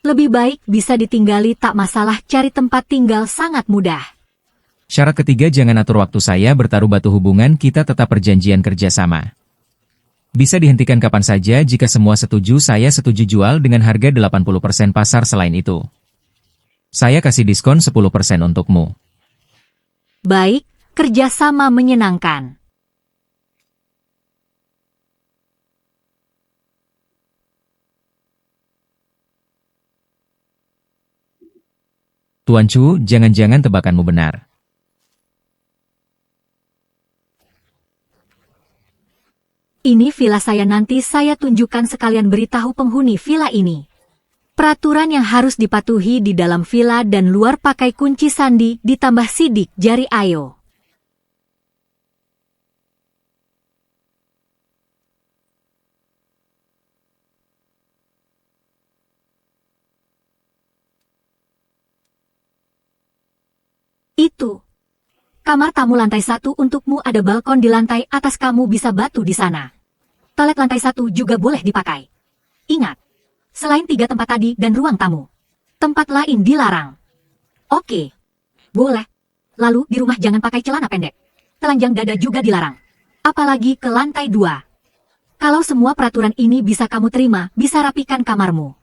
Lebih baik bisa ditinggali, tak masalah, cari tempat tinggal sangat mudah. Syarat ketiga, jangan atur waktu saya bertaruh batu, hubungan kita tetap perjanjian kerjasama. Bisa dihentikan kapan saja, jika semua setuju saya setuju jual dengan harga 80% pasar. Selain itu, saya kasih diskon 10% untukmu. Baik, kerjasama menyenangkan. Tuan Chu, jangan-jangan tebakanmu benar. Ini villa saya, nanti saya tunjukkan, sekalian beritahu penghuni villa ini. Peraturan yang harus dipatuhi di dalam villa dan luar, pakai kunci sandi ditambah sidik jari, ayo. Itu. Kamar tamu lantai 1 untukmu, ada balkon di lantai atas, kamu bisa batu di sana. Toilet lantai 1 juga boleh dipakai. Ingat, selain 3 tempat tadi dan ruang tamu, tempat lain dilarang. Oke. Boleh. Lalu di rumah jangan pakai celana pendek. Telanjang dada juga dilarang. Apalagi ke lantai 2. Kalau semua peraturan ini bisa kamu terima, bisa rapikan kamarmu.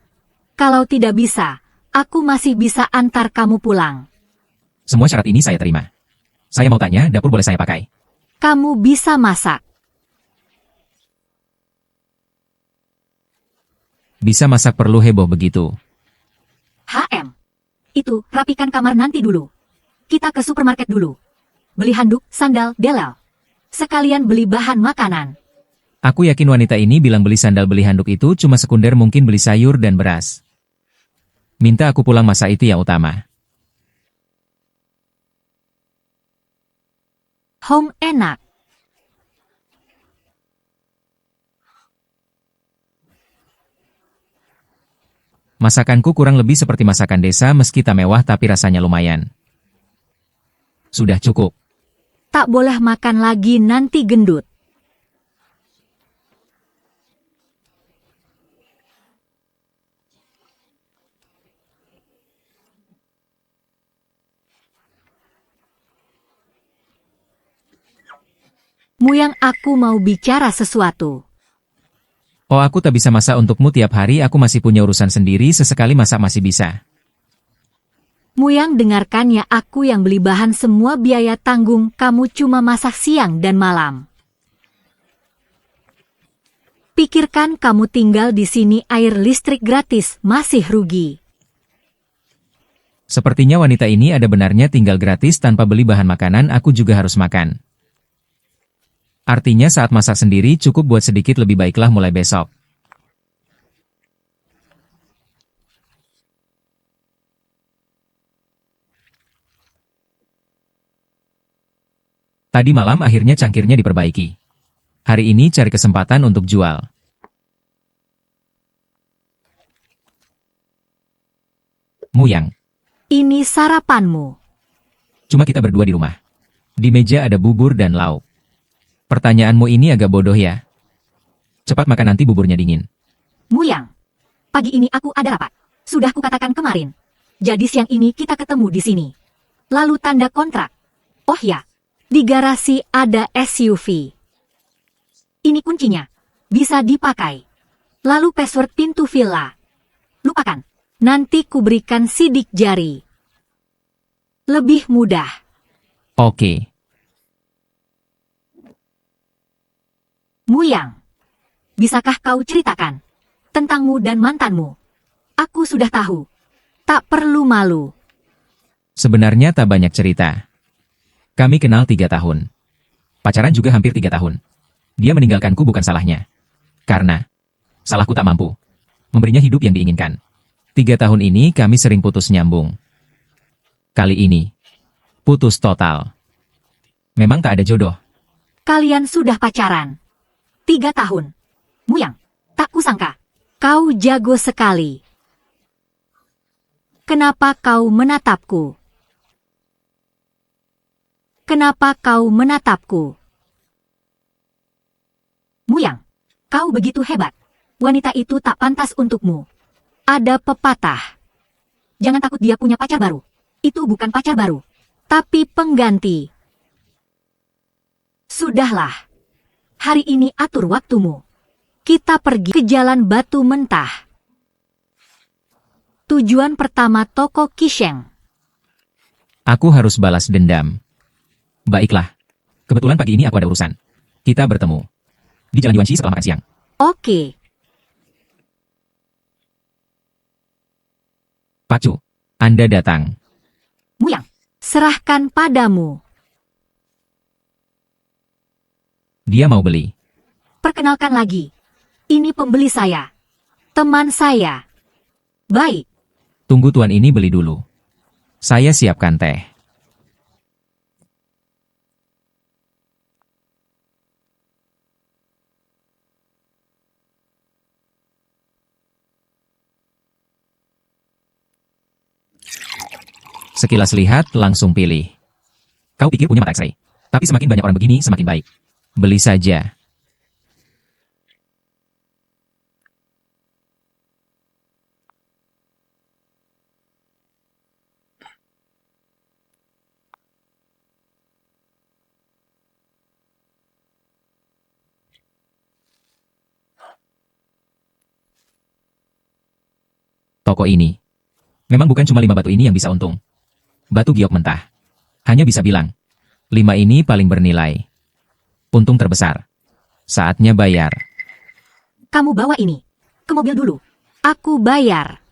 Kalau tidak bisa, aku masih bisa antar kamu pulang. Semua syarat ini saya terima. Saya mau tanya, dapur boleh saya pakai? Kamu bisa masak. Bisa masak perlu heboh begitu. Itu, rapikan kamar nanti dulu. Kita ke supermarket dulu. Beli handuk, sandal, delal. Sekalian beli bahan makanan. Aku yakin wanita ini bilang beli sandal beli handuk itu cuma sekunder, mungkin beli sayur dan beras. Minta aku pulang masa itu yang utama. Home enak. Masakanku kurang lebih seperti masakan desa meski tak mewah tapi rasanya lumayan. Sudah cukup. Tak boleh makan lagi nanti gendut. Muyang, aku mau bicara sesuatu. Oh, aku tak bisa masak untukmu tiap hari, aku masih punya urusan sendiri, sesekali masak masih bisa. Muyang, dengarkan ya, aku yang beli bahan, semua biaya tanggung, kamu cuma masak siang dan malam. Pikirkan kamu tinggal di sini, air listrik gratis, masih rugi. Sepertinya wanita ini ada benarnya, tinggal gratis tanpa beli bahan makanan, aku juga harus makan. Artinya saat masak sendiri cukup buat sedikit, lebih baiklah mulai besok. Tadi malam akhirnya cangkirnya diperbaiki. Hari ini cari kesempatan untuk jual. Muyang, Ini sarapanmu. cuma kita berdua di rumah. Di meja ada bubur dan lauk. Pertanyaanmu ini agak bodoh ya. Cepat makan, nanti buburnya dingin. Muyang, pagi ini aku ada rapat. Sudah kukatakan kemarin. Jadi siang ini kita ketemu di sini. Lalu tanda kontrak. Oh ya, di garasi ada SUV. Ini kuncinya. Bisa dipakai. Lalu password pintu villa. Lupakan. Nanti kuberikan sidik jari. Lebih mudah. Oke. Muyang, bisakah kau ceritakan tentangmu dan mantanmu? Aku sudah tahu. Tak perlu malu. Sebenarnya tak banyak cerita. Kami kenal 3 tahun. Pacaran juga hampir 3 tahun. Dia meninggalkanku bukan salahnya. Karena salahku tak mampu memberinya hidup yang diinginkan. 3 tahun ini kami sering putus nyambung. Kali ini, putus total. Memang tak ada jodoh. Kalian sudah pacaran 3 tahun. Muyang, tak kusangka. Kau jago sekali. Kenapa kau menatapku? Kenapa kau menatapku? Muyang, kau begitu hebat. Wanita itu tak pantas untukmu. Ada pepatah. Jangan takut dia punya pacar baru. Itu bukan pacar baru, tapi pengganti. Sudahlah. Hari ini atur waktumu. Kita pergi ke Jalan Batu Mentah. Tujuan pertama toko Kisheng. Aku harus balas dendam. Baiklah. Kebetulan pagi ini aku ada urusan. Kita bertemu di Jalan Yuanxi setelah makan siang. Oke. Pacu, Anda datang. Muyang, serahkan padamu. Dia mau beli. Perkenalkan lagi. Ini pembeli saya. Teman saya. Baik. Tunggu tuan, ini beli dulu. Saya siapkan teh. Sekilas lihat, langsung pilih. Kau pikir punya mata X-ray. Tapi semakin banyak orang begini, semakin baik. Beli saja. Toko ini. Memang bukan cuma 5 batu ini yang bisa untung. Batu giok mentah. Hanya bisa bilang. 5 ini paling bernilai. Untung terbesar. Saatnya bayar. Kamu bawa ini ke mobil dulu. Aku bayar.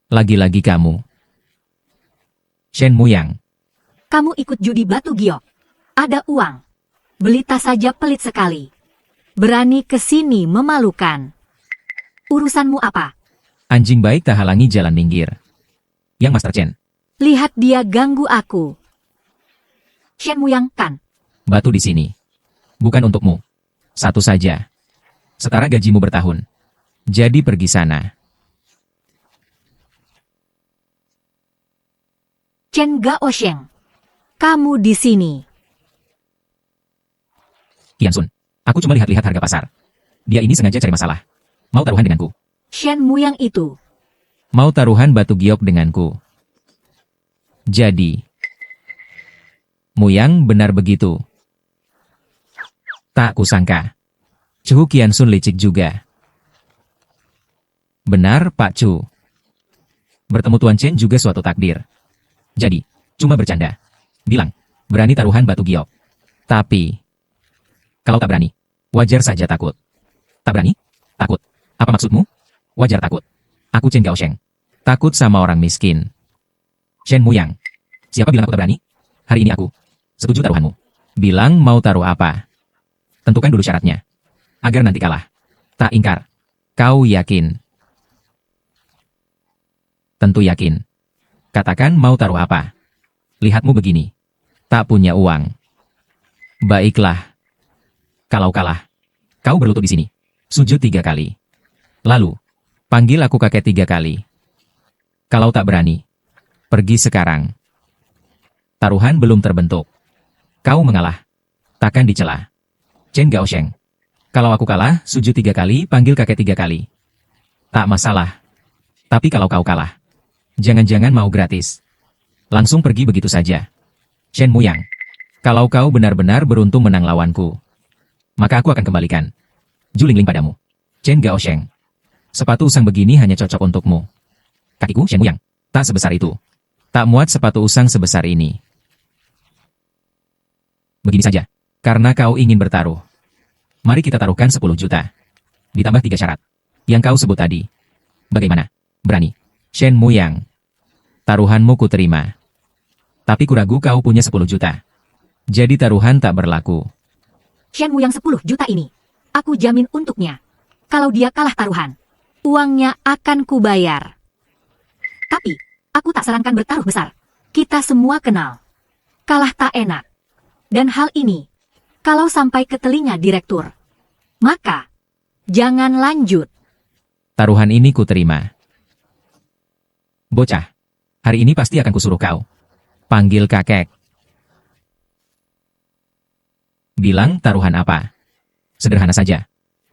Lagi-lagi kamu. Shen Muyang. Kamu ikut judi batu giok. Ada uang. Beli tas saja pelit sekali. Berani ke sini memalukan. Urusanmu apa? Anjing baik tak halangi jalan minggir. Yang Master Chen. Lihat dia ganggu aku. Shen Muyang kan? Batu di sini. Bukan untukmu. Satu saja. Setara gajimu bertahun. Jadi pergi sana. Chen Gaosheng. Kamu di sini. Qiansun. Aku cuma lihat-lihat harga pasar. Dia ini sengaja cari masalah. Mau taruhan denganku. Shen Muyang itu. Mau taruhan batu giok denganku. Jadi. Muyang benar begitu. Tak kusangka. Chu Qiansun licik juga. Benar, Pak Chu. Bertemu Tuan Chen juga suatu takdir. Jadi, cuma bercanda. Bilang, berani taruhan batu giok. Tapi, kalau tak berani, wajar saja takut. Tak berani? Takut. Apa maksudmu? Wajar takut. Aku Chen Gaosheng. Takut sama orang miskin. Shen Muyang. Siapa bilang aku tak berani? Hari ini aku setuju taruhanmu. Bilang mau taruh apa? Tentukan dulu syaratnya. Agar nanti kalah. Tak ingkar. Kau yakin? Tentu yakin. Katakan mau taruh apa? Lihatmu begini. Tak punya uang. Baiklah. Kalau kalah, kau berlutut di sini. Sujud 3 kali. Lalu, panggil aku kakek 3 kali. Kalau tak berani, pergi sekarang. Taruhan belum terbentuk. Kau mengalah. Takkan dicela. Chen Gaosheng. Kalau aku kalah, sujud 3 kali, panggil kakek 3 kali. Tak masalah. Tapi kalau kau kalah, jangan-jangan mau gratis. Langsung pergi begitu saja. Shen Muyang. Kalau kau benar-benar beruntung menang lawanku, maka aku akan kembalikan Julingling padamu. Chen Gaosheng. Sepatu usang begini hanya cocok untukmu. Kakiku, Shen Muyang, tak sebesar itu. Tak muat sepatu usang sebesar ini. Begini saja. Karena kau ingin bertaruh, mari kita taruhkan 10 juta. Ditambah 3 syarat yang kau sebut tadi. Bagaimana? Berani? Shen Muyang. Taruhanmu ku terima. Tapi kuragu kau punya 10 juta. Jadi taruhan tak berlaku. Shen Muyang 10 juta ini. Aku jamin untuknya. Kalau dia kalah taruhan, uangnya akan kubayar. Tapi, aku tak sarankan bertaruh besar. Kita semua kenal. Kalah tak enak. Dan hal ini, kalau sampai ke telinga direktur, maka jangan lanjut. Taruhan ini ku terima. Bocah, hari ini pasti akan kusuruh kau panggil kakek. Bilang taruhan apa? Sederhana saja.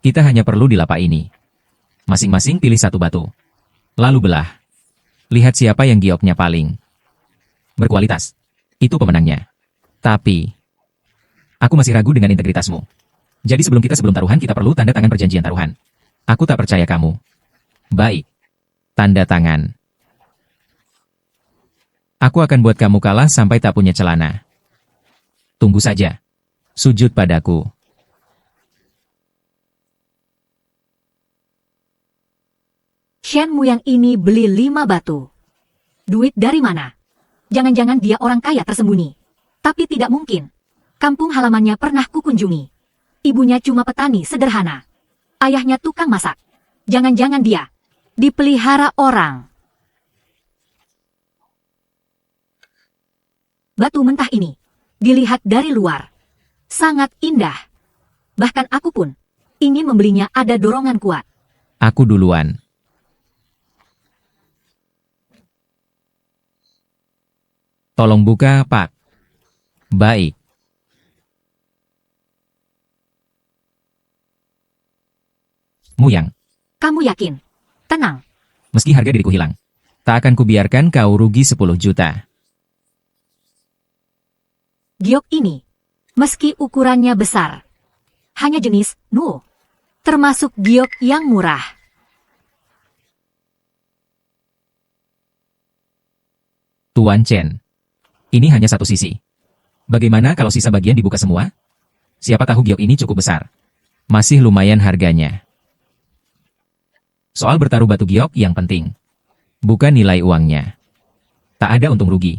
Kita hanya perlu di lapak ini. Masing-masing pilih 1 batu. Lalu belah. Lihat siapa yang gioknya paling berkualitas. Itu pemenangnya. Tapi, aku masih ragu dengan integritasmu. Jadi sebelum taruhan kita perlu tanda tangan perjanjian taruhan. Aku tak percaya kamu. Baik. Tanda tangan. Aku akan buat kamu kalah sampai tak punya celana. Tunggu saja. Sujud padaku. Shen Muyang ini beli 5 batu. Duit dari mana? Jangan-jangan dia orang kaya tersembunyi. Tapi tidak mungkin. Kampung halamannya pernah kukunjungi. Ibunya cuma petani sederhana. Ayahnya tukang masak. Jangan-jangan dia dipelihara orang. Batu mentah ini, dilihat dari luar, sangat indah. Bahkan aku pun ingin membelinya, ada dorongan kuat. Aku duluan. Tolong buka, Pak. Baik. Muyang. Kamu yakin? Tenang. Meski harga diriku hilang, tak akan kubiarkan kau rugi 10 juta. Giok ini, meski ukurannya besar, hanya jenis Nu, termasuk giok yang murah. Tuan Chen. Ini hanya satu sisi. Bagaimana kalau sisa bagian dibuka semua? Siapa tahu giok ini cukup besar. Masih lumayan harganya. Soal bertaruh batu giok yang penting. Bukan nilai uangnya. Tak ada untung rugi.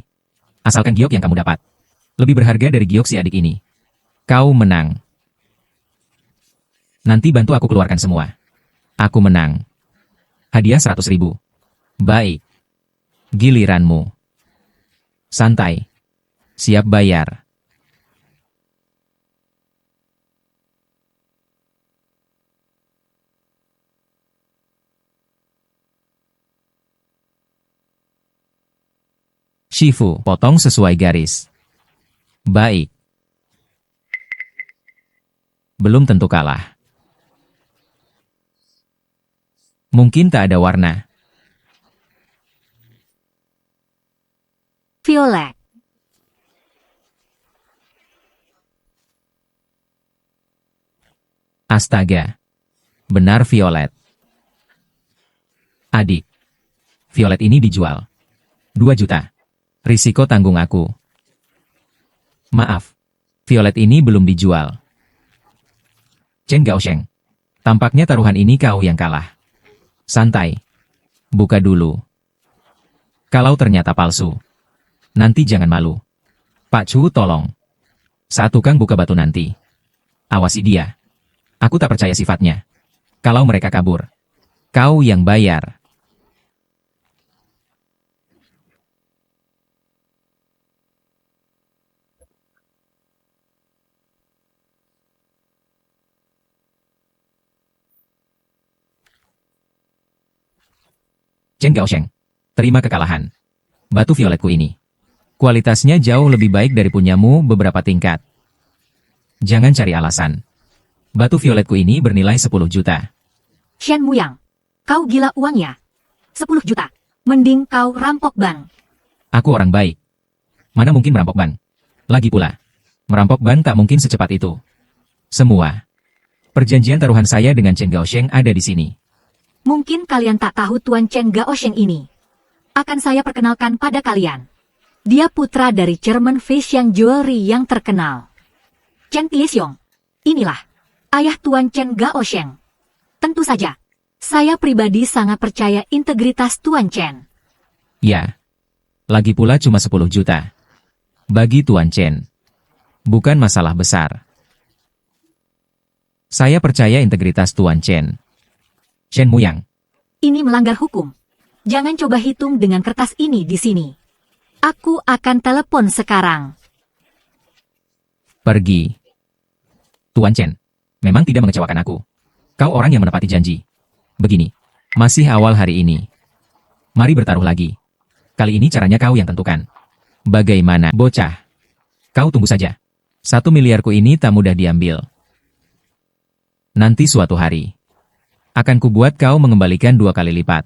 Asalkan giok yang kamu dapat lebih berharga dari giok si adik ini. Kau menang. Nanti bantu aku keluarkan semua. Aku menang. Hadiah 100.000. Baik. Giliranmu. Santai. Siap bayar. Shifu, potong sesuai garis. Baik. Belum tentu kalah. Mungkin tak ada warna. Violet. Astaga. Benar violet. Adik. Violet ini dijual. 2 juta. Risiko tanggung aku. Maaf. Violet ini belum dijual. Chen Gaosheng. Tampaknya taruhan ini kau yang kalah. Santai. Buka dulu. Kalau ternyata palsu, nanti jangan malu. Pak Chu tolong. Saat tukang buka batu nanti, awasi dia. Aku tak percaya sifatnya. Kalau mereka kabur, kau yang bayar. Chen Gaosheng, terima kekalahan. Batu violetku ini. Kualitasnya jauh lebih baik dari punyamu beberapa tingkat. Jangan cari alasan. Batu violetku ini bernilai 10 juta. Shen Muyang, kau gila uangnya. 10 juta. Mending kau rampok bank. Aku orang baik. Mana mungkin merampok bank? Lagi pula, merampok bank tak mungkin secepat itu. Semua perjanjian taruhan saya dengan Chen Gaosheng ada di sini. Mungkin kalian tak tahu Tuan Chen Gaosheng ini. Akan saya perkenalkan pada kalian. Dia putra dari German Fashion Jewelry yang terkenal. Chen Tiexiong. Inilah ayah Tuan Chen Gaosheng. Tentu saja, saya pribadi sangat percaya integritas Tuan Chen. Ya. Lagi pula cuma 10 juta. Bagi Tuan Chen, bukan masalah besar. Saya percaya integritas Tuan Chen. Shen Muyang. Ini melanggar hukum. Jangan coba hitung dengan kertas ini di sini. Aku akan telepon sekarang. Pergi. Tuan Chen, memang tidak mengecewakan aku. Kau orang yang menepati janji. Begini, masih awal hari ini. Mari bertaruh lagi. Kali ini caranya kau yang tentukan. Bagaimana, bocah? Kau tunggu saja. 1 miliarku ini tak mudah diambil. Nanti suatu hari, akan kubuat kau mengembalikan 2 kali lipat.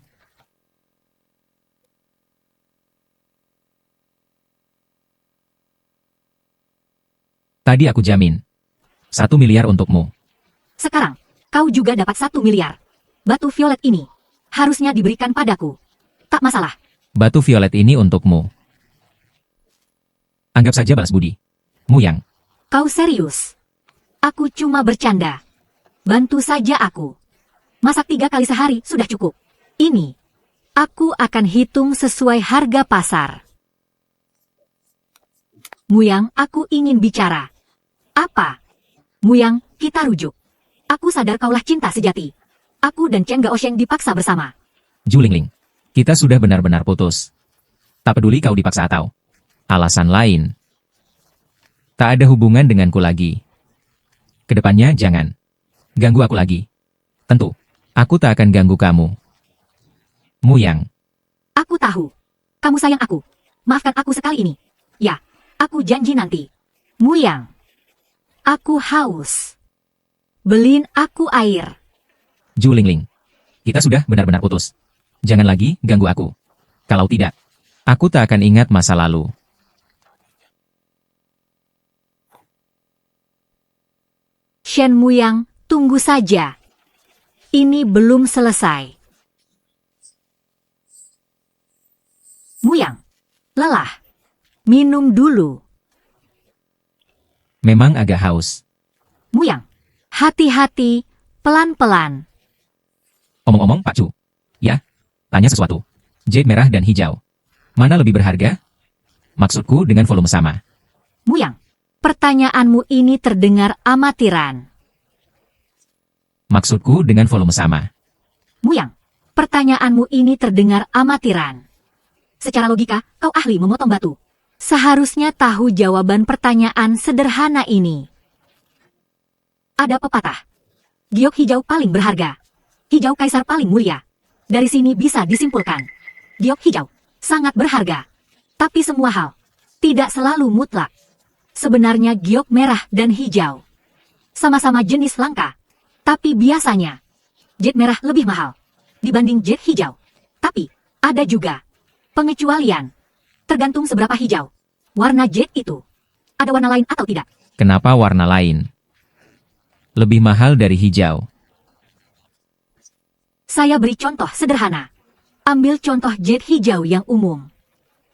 Tadi aku jamin. 1 miliar untukmu. Sekarang, kau juga dapat 1 miliar. Batu violet ini harusnya diberikan padaku. Tak masalah. Batu violet ini untukmu. Anggap saja balas budi. Muyang. Kau serius? Aku cuma bercanda. Bantu saja aku. Masak 3 kali sehari sudah cukup. Ini, aku akan hitung sesuai harga pasar. Muyang, aku ingin bicara. Apa? Muyang, kita rujuk. Aku sadar kaulah cinta sejati. Aku dan Chen Gaosheng dipaksa bersama. Julingling, kita sudah benar-benar putus. Tak peduli kau dipaksa atau alasan lain. Tak ada hubungan denganku lagi. Kedepannya jangan ganggu aku lagi. Tentu, aku tak akan ganggu kamu. Muyang. Aku tahu. Kamu sayang aku. Maafkan aku sekali ini. Ya, aku janji nanti. Muyang. Aku haus. Beliin aku air. Julingling, kita sudah benar-benar putus. Jangan lagi ganggu aku. Kalau tidak, aku tak akan ingat masa lalu. Shen Muyang, tunggu saja. Ini belum selesai. Muyang, lelah. Minum dulu. Memang agak haus. Muyang, hati-hati, pelan-pelan. Omong-omong, Pak Chu. Ya, tanya sesuatu. Jade merah dan hijau. Mana lebih berharga? Maksudku dengan volume sama. Muyang, pertanyaanmu ini terdengar amatiran. Maksudku dengan volume sama. Muyang, pertanyaanmu ini terdengar amatiran. Secara logika, kau ahli memotong batu. Seharusnya tahu jawaban pertanyaan sederhana ini. Ada pepatah. Giok hijau paling berharga. Hijau kaisar paling mulia. Dari sini bisa disimpulkan. Giok hijau sangat berharga. Tapi semua hal tidak selalu mutlak. Sebenarnya giok merah dan hijau sama-sama jenis langka. Tapi biasanya jade merah lebih mahal dibanding jade hijau. Tapi ada juga pengecualian. Tergantung seberapa hijau warna jade itu. Ada warna lain atau tidak? Kenapa warna lain? Lebih mahal dari hijau. Saya beri contoh sederhana. Ambil contoh jade hijau yang umum.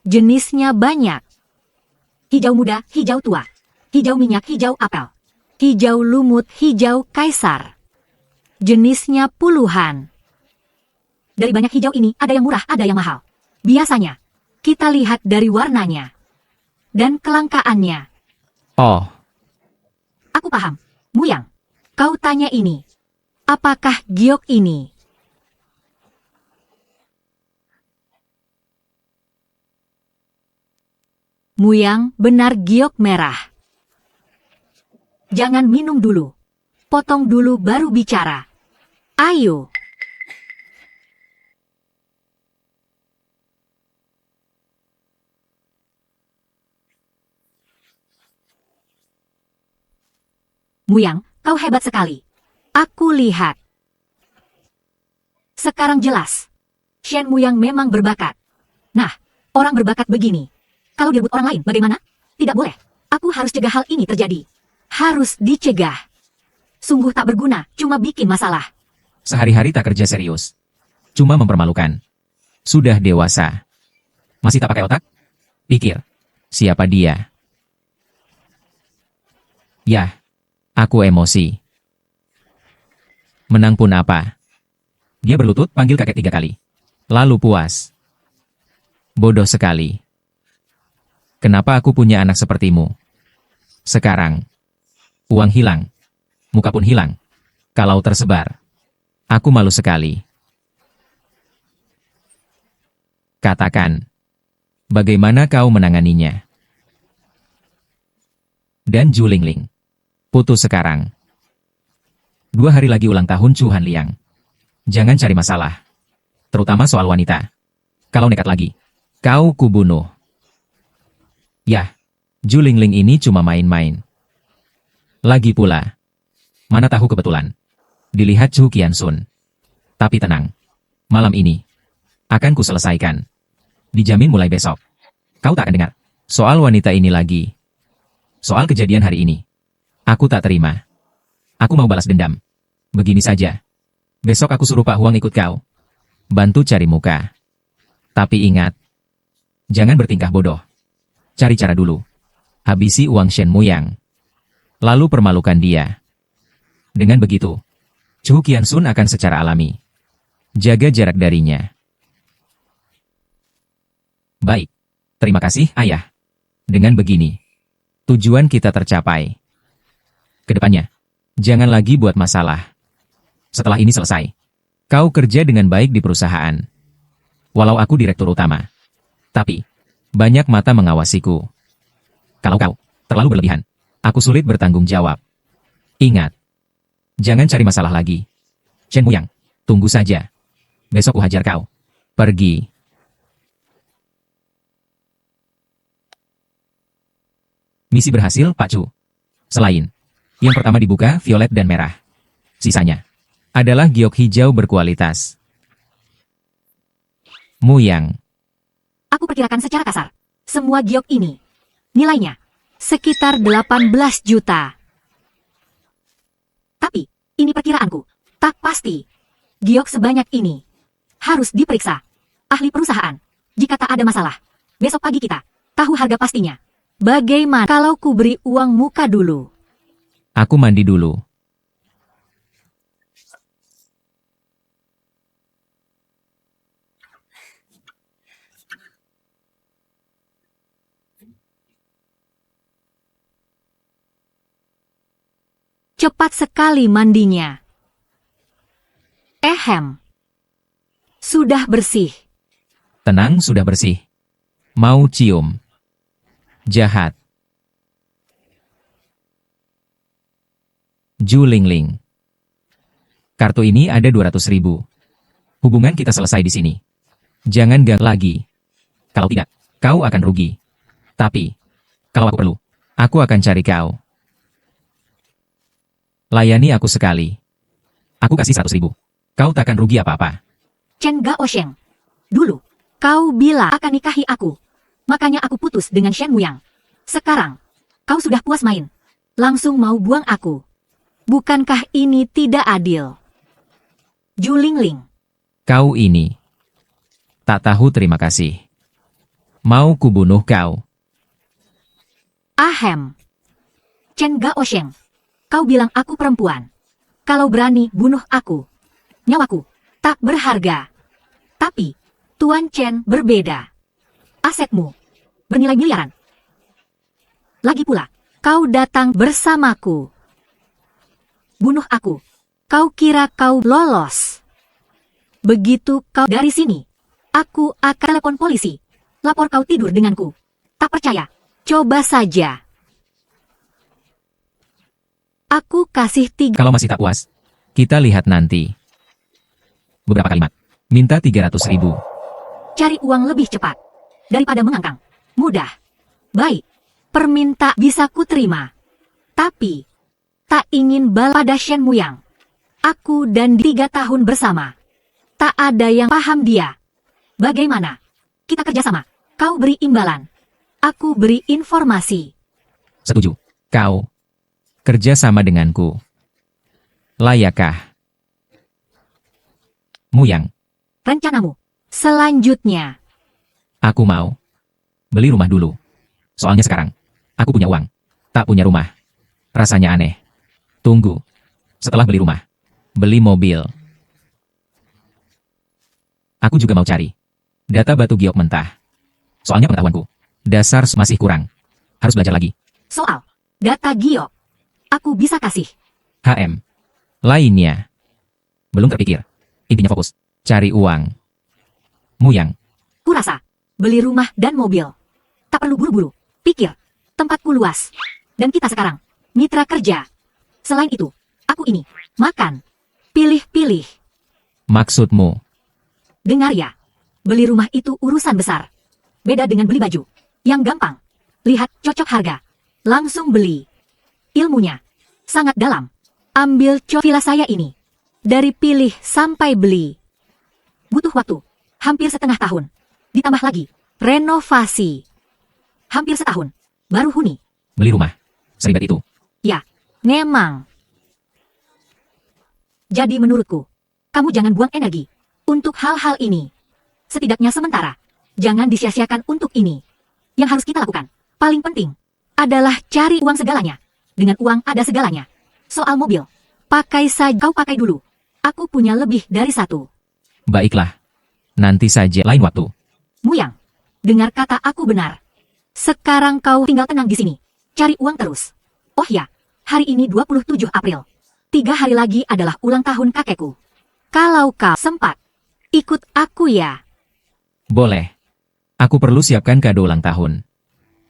Jenisnya banyak. Hijau muda, hijau tua. Hijau minyak, hijau apel. Hijau lumut, hijau kaisar. Jenisnya puluhan. Dari banyak hijau ini, ada yang murah, ada yang mahal. Biasanya, kita lihat dari warnanya. Dan kelangkaannya. Oh, Aku paham. Muyang, kau tanya ini. Apakah giok ini? Muyang, benar giok merah. Jangan minum dulu. Potong dulu baru bicara. Ayo. Muyang, kau hebat sekali. Aku lihat. Sekarang jelas. Shen Muyang memang berbakat. Nah, orang berbakat begini. Kalau direbut orang lain, bagaimana? Tidak boleh. Aku harus cegah hal ini terjadi. Harus dicegah. Sungguh tak berguna, cuma bikin masalah. sehari-hari tak kerja serius. Cuma mempermalukan. Sudah dewasa. Masih tak pakai otak? Pikir. Siapa dia? Yah. Aku emosi. Menang pun apa? Dia berlutut panggil kakek 3 kali. Lalu puas. Bodoh sekali. Kenapa aku punya anak sepertimu? Sekarang. Uang hilang. Muka pun hilang. Kalau tersebar. Aku malu sekali. Katakan. Bagaimana kau menanganinya? Dan Ju Lingling. Putus sekarang. 2 hari lagi ulang tahun Chu Hanliang. Jangan cari masalah. Terutama soal wanita. Kalau nekat lagi, kau kubunuh. Yah, Ju Lingling ini cuma main-main. Lagi pula. Mana tahu kebetulan. Dilihat Chu Qiansun. Tapi tenang. Malam ini. Akan kuselesaikan. Dijamin mulai besok. Kau tak akan dengar. Soal wanita ini lagi. Soal kejadian hari ini. Aku tak terima. Aku mau balas dendam. Begini saja. Besok aku suruh Pak Huang ikut kau. Bantu cari muka. Tapi ingat. Jangan bertingkah bodoh. Cari cara dulu. Habisi uang Shen Muyang. Lalu permalukan dia. Dengan begitu. Chu Qiansun akan secara alami. Jaga jarak darinya. Baik. Terima kasih, Ayah. Dengan begini. Tujuan kita tercapai. Kedepannya, jangan lagi buat masalah. Setelah ini selesai, kau kerja dengan baik di perusahaan. Walau aku direktur utama. Tapi, banyak mata mengawasiku. Kalau kau terlalu berlebihan, aku sulit bertanggung jawab. Ingat, jangan cari masalah lagi. Shen Muyang, tunggu saja. Besok ku hajar kau. Pergi. Misi berhasil, Pak Chu. Selain yang pertama dibuka violet dan merah. Sisanya adalah giok hijau berkualitas. Muyang. Aku perkirakan secara kasar. Semua giok ini. Nilainya. Sekitar 18 juta. Ini perkiraanku. Tak pasti. Giok sebanyak ini. Harus diperiksa. Ahli perusahaan. Jika tak ada masalah, besok pagi kita tahu harga pastinya. Bagaimana kalau ku beri uang muka dulu? Aku mandi dulu. Cepat sekali mandinya. Ehem. Sudah bersih. Tenang, sudah bersih. Mau cium. Jahat. Ju Lingling. Kartu ini ada 200.000. Hubungan kita selesai di sini. Jangan ganggu lagi. Kalau tidak, kau akan rugi. Tapi, kalau aku perlu, aku akan cari kau. Layani aku sekali. Aku kasih 100.000. Kau takkan rugi apa-apa. Chen Gaosheng. Dulu, kau bilang akan nikahi aku. Makanya aku putus dengan Shen Muyang. Sekarang, kau sudah puas main. Langsung mau buang aku. Bukankah ini tidak adil? Ju Lingling. Kau ini. Tak tahu terima kasih. Mau kubunuh kau. Ahem. Chen Gaosheng. Kau bilang aku perempuan. Kalau berani bunuh aku. Nyawaku tak berharga. Tapi, Tuan Chen berbeda. Asetmu bernilai miliaran. Lagi pula, kau datang bersamaku. Bunuh aku. Kau kira kau lolos. Begitu kau dari sini, aku akan telepon polisi. Lapor kau tidur denganku. Tak percaya? Coba saja. Aku kasih 3. Kalau masih tak puas, kita lihat nanti. Beberapa kalimat. Minta 300.000. Cari uang lebih cepat daripada mengangkang. Mudah. Baik. Permintaan bisa ku terima. Tapi, tak ingin balas pada Shen Muyang. Aku dan 3 tahun bersama. Tak ada yang paham dia. Bagaimana? Kita kerjasama. Kau beri imbalan. Aku beri informasi. Setuju. Kau kerja sama denganku. Layakkah? Muyang, Rencanamu. Selanjutnya. aku mau beli rumah dulu. Soalnya sekarang, aku punya uang, tak punya rumah. Rasanya aneh. Tunggu. Setelah beli rumah, beli mobil. Aku juga mau cari data batu giok mentah. Soalnya pengetahuanku, dasar masih kurang. Harus belajar lagi. Soal data giok. Aku bisa kasih. HM. Lainnya. Belum terpikir. Intinya fokus. Cari uang. Muyang. Kurasa. Beli rumah dan mobil. Tak perlu buru-buru. Pikir. Tempatku luas. Dan kita sekarang. Mitra kerja. Selain itu. Aku ini. Makan. Pilih-pilih. Maksudmu? Dengar ya. Beli rumah itu urusan besar. Beda dengan beli baju. Yang gampang. Lihat cocok harga. Langsung beli. Ilmunya sangat dalam. Ambil villa saya ini. Dari pilih sampai beli. Butuh waktu. Hampir setengah tahun. Ditambah lagi. Renovasi. Hampir setahun. Baru huni. Beli rumah. Seribet itu. Ya, memang. Jadi menurutku, kamu jangan buang energi untuk hal-hal ini. Setidaknya sementara. Jangan disia-siakan untuk ini. Yang harus kita lakukan, paling penting, adalah cari uang segalanya. Dengan uang ada segalanya. Soal mobil, pakai saja. Kau pakai dulu. Aku punya lebih dari 1. Baiklah. Nanti saja lain waktu. Muyang, dengar kata aku benar. Sekarang kau tinggal tenang di sini. Cari uang terus. Oh ya, hari ini 27 April. 3 hari lagi adalah ulang tahun kakekku. Kalau kau sempat, ikut aku ya. Boleh. Aku perlu siapkan kado ulang tahun.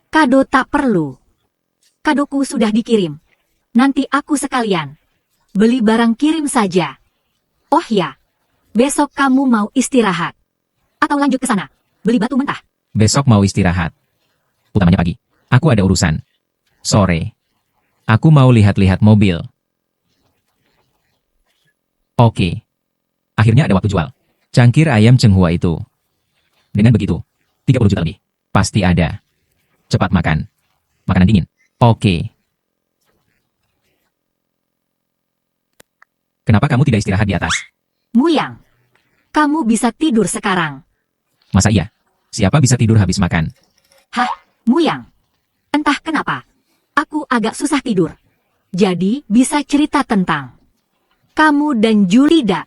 Kado tak perlu. Kadoku sudah dikirim. Nanti aku sekalian beli barang kirim saja. Oh ya, besok kamu mau istirahat? Atau lanjut ke sana, beli batu mentah? Besok mau istirahat. Utamanya pagi. Aku ada urusan. Sore. Aku mau lihat-lihat mobil. Oke. Akhirnya ada waktu jual. Cangkir ayam Chenghua itu. Dengan begitu, 30 juta lebih. Pasti ada. Cepat makan. Makanan dingin. Oke. Kenapa kamu tidak istirahat di atas? Muyang, kamu bisa tidur sekarang. Masa iya? Siapa bisa tidur habis makan? Hah, Muyang? Entah kenapa, aku agak susah tidur. Jadi, bisa cerita tentang kamu dan Julida.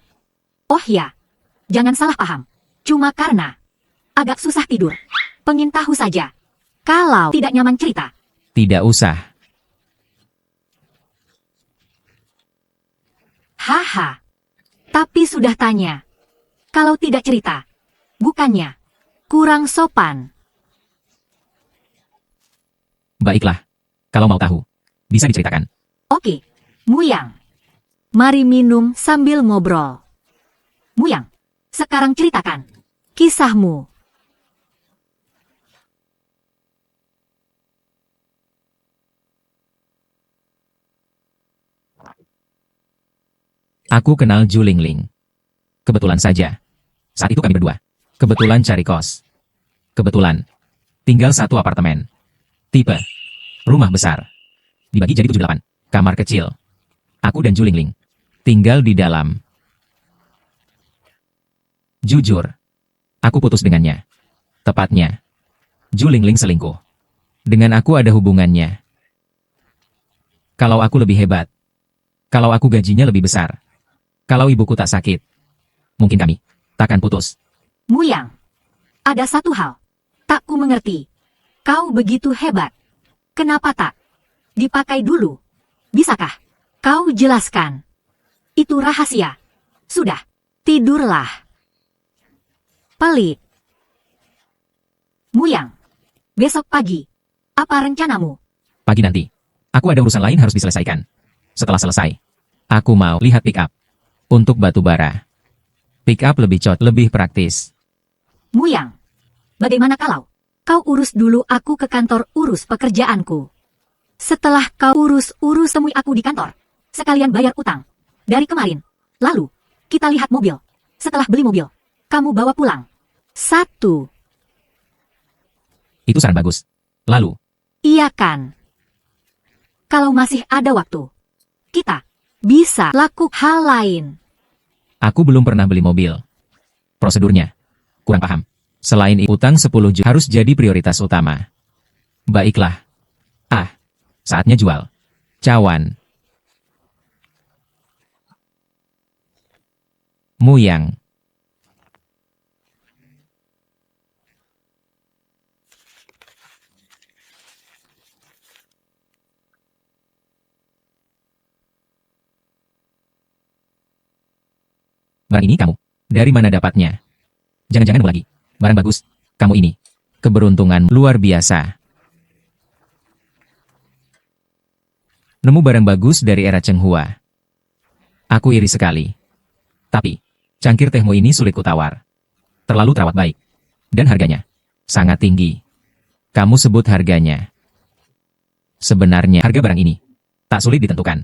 Oh ya, jangan salah paham. Cuma karena agak susah tidur. Pengen tahu saja. Kalau tidak nyaman cerita. Tidak usah. Haha. Tapi sudah tanya. Kalau tidak cerita. Bukannya kurang sopan. Baiklah. Kalau mau tahu, bisa diceritakan. Oke, Muyang. Mari minum sambil ngobrol. Muyang, sekarang ceritakan kisahmu. Aku kenal Ju Lingling. Kebetulan saja. Saat itu kami berdua. Kebetulan cari kos. Kebetulan. Tinggal satu apartemen. Tipe. Rumah besar. Dibagi jadi 78. Kamar kecil. Aku dan Ju Lingling. Tinggal di dalam. Jujur. Aku putus dengannya. Tepatnya. Ju Lingling selingkuh. Dengan aku ada hubungannya. Kalau aku lebih hebat. Kalau aku gajinya lebih besar. Kalau ibuku tak sakit. Mungkin kami takkan putus. Muyang, ada satu hal. Tak ku mengerti. Kau begitu hebat. Kenapa tak dipakai dulu? Bisakah kau jelaskan? Itu rahasia. Sudah, tidurlah. Pelik. Muyang, besok pagi, apa rencanamu? Pagi nanti. Aku ada urusan lain harus diselesaikan. Setelah selesai, aku mau lihat pick up. Untuk batu bara. Pick up lebih praktis. Muyang, bagaimana kalau kau urus dulu aku ke kantor urus pekerjaanku? Setelah kau urus temui aku di kantor. Sekalian bayar utang. Dari kemarin. Lalu, kita lihat mobil. Setelah beli mobil, kamu bawa pulang. 1. Itu saran bagus. Lalu, Iya kan? Kalau masih ada waktu, kita bisa lakukan hal lain. aku belum pernah beli mobil. Prosedurnya. Kurang paham. Selain itu, utang 10 juta harus jadi prioritas utama. Baiklah. Saatnya jual. Cawan. Muyang. Barang ini kamu. Dari mana dapatnya? Jangan-jangan lagi. Barang bagus. Kamu ini. Keberuntungan luar biasa. Nemu barang bagus dari era Chenghua. Aku iri sekali. Tapi, cangkir tehmu ini sulit kutawar. Terlalu terawat baik. Dan harganya. Sangat tinggi. Kamu sebut harganya. Sebenarnya harga barang ini. Tak sulit ditentukan.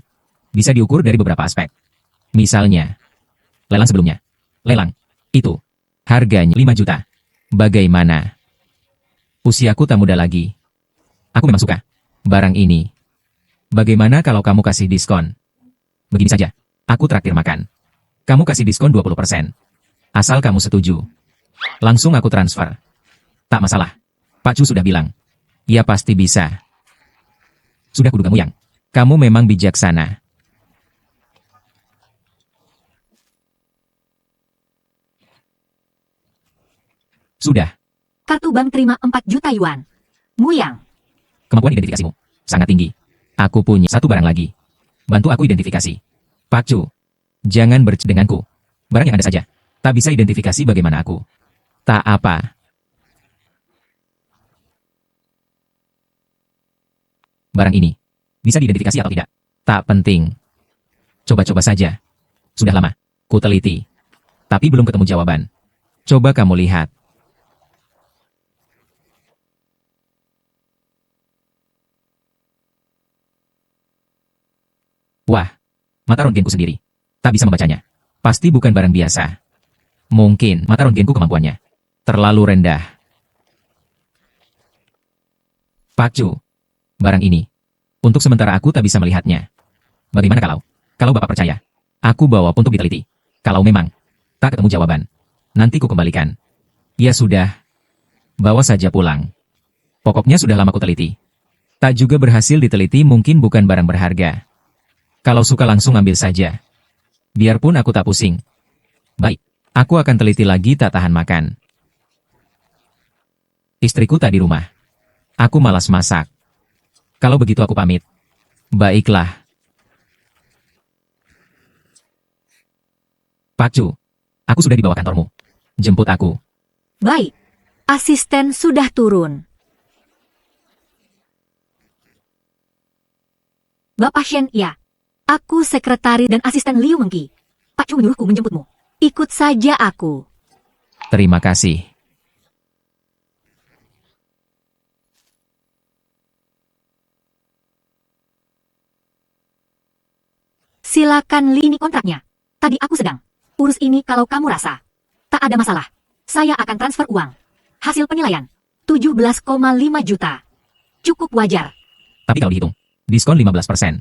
Bisa diukur dari beberapa aspek. Misalnya. Lelang sebelumnya. Lelang. Itu. Harganya 5 juta. Bagaimana? Usiaku tak muda lagi. Aku memang suka. Barang ini. Bagaimana kalau kamu kasih diskon? Begini saja. Aku traktir makan. Kamu kasih diskon 20%. Asal kamu setuju. Langsung aku transfer. Tak masalah. Pak Chu sudah bilang. Ya pasti bisa. Sudah kuduga Muyang. Kamu memang bijaksana. Sudah. Kartu bank terima 4 juta yuan. Muyang, Kemampuan identifikasimu sangat tinggi. Aku punya satu barang lagi. Bantu aku identifikasi. Pak Chu. Jangan denganku. Barang yang ada saja. Tak bisa identifikasi bagaimana aku. Tak apa. Barang ini. Bisa diidentifikasi atau tidak? Tak penting. Coba-coba saja. Sudah lama. Ku teliti. Tapi belum ketemu jawaban. Coba kamu lihat. Wah, mata röntgenku sendiri. Tak bisa membacanya. Pasti bukan barang biasa. Mungkin mata röntgenku kemampuannya terlalu rendah. Pak Chu, barang ini. Untuk sementara aku tak bisa melihatnya. Bagaimana kalau Bapak percaya? Aku bawa untuk diteliti. Kalau memang tak ketemu jawaban, nanti ku kembalikan. Ya sudah, bawa saja pulang. Pokoknya sudah lama ku teliti. Tak juga berhasil diteliti, mungkin bukan barang berharga. Kalau suka langsung ambil saja. Biarpun aku tak pusing. Baik, aku akan teliti lagi, tak tahan makan. Istriku tak di rumah. Aku malas masak. Kalau begitu aku pamit. Baiklah. Pak Chu, aku sudah di bawah kantormu. Jemput aku. Baik. Asisten sudah turun. Bapak Shen, ya. Aku sekretari dan asisten Liu Mengki. Pak Chu menyuruhku menjemputmu. Ikut saja aku. Terima kasih. Silakan, Li, ini kontraknya. Tadi aku sedang urus ini. Kalau kamu rasa tak ada masalah, saya akan transfer uang. Hasil penilaian 17,5 juta. Cukup wajar. Tapi kalau dihitung, diskon 15%.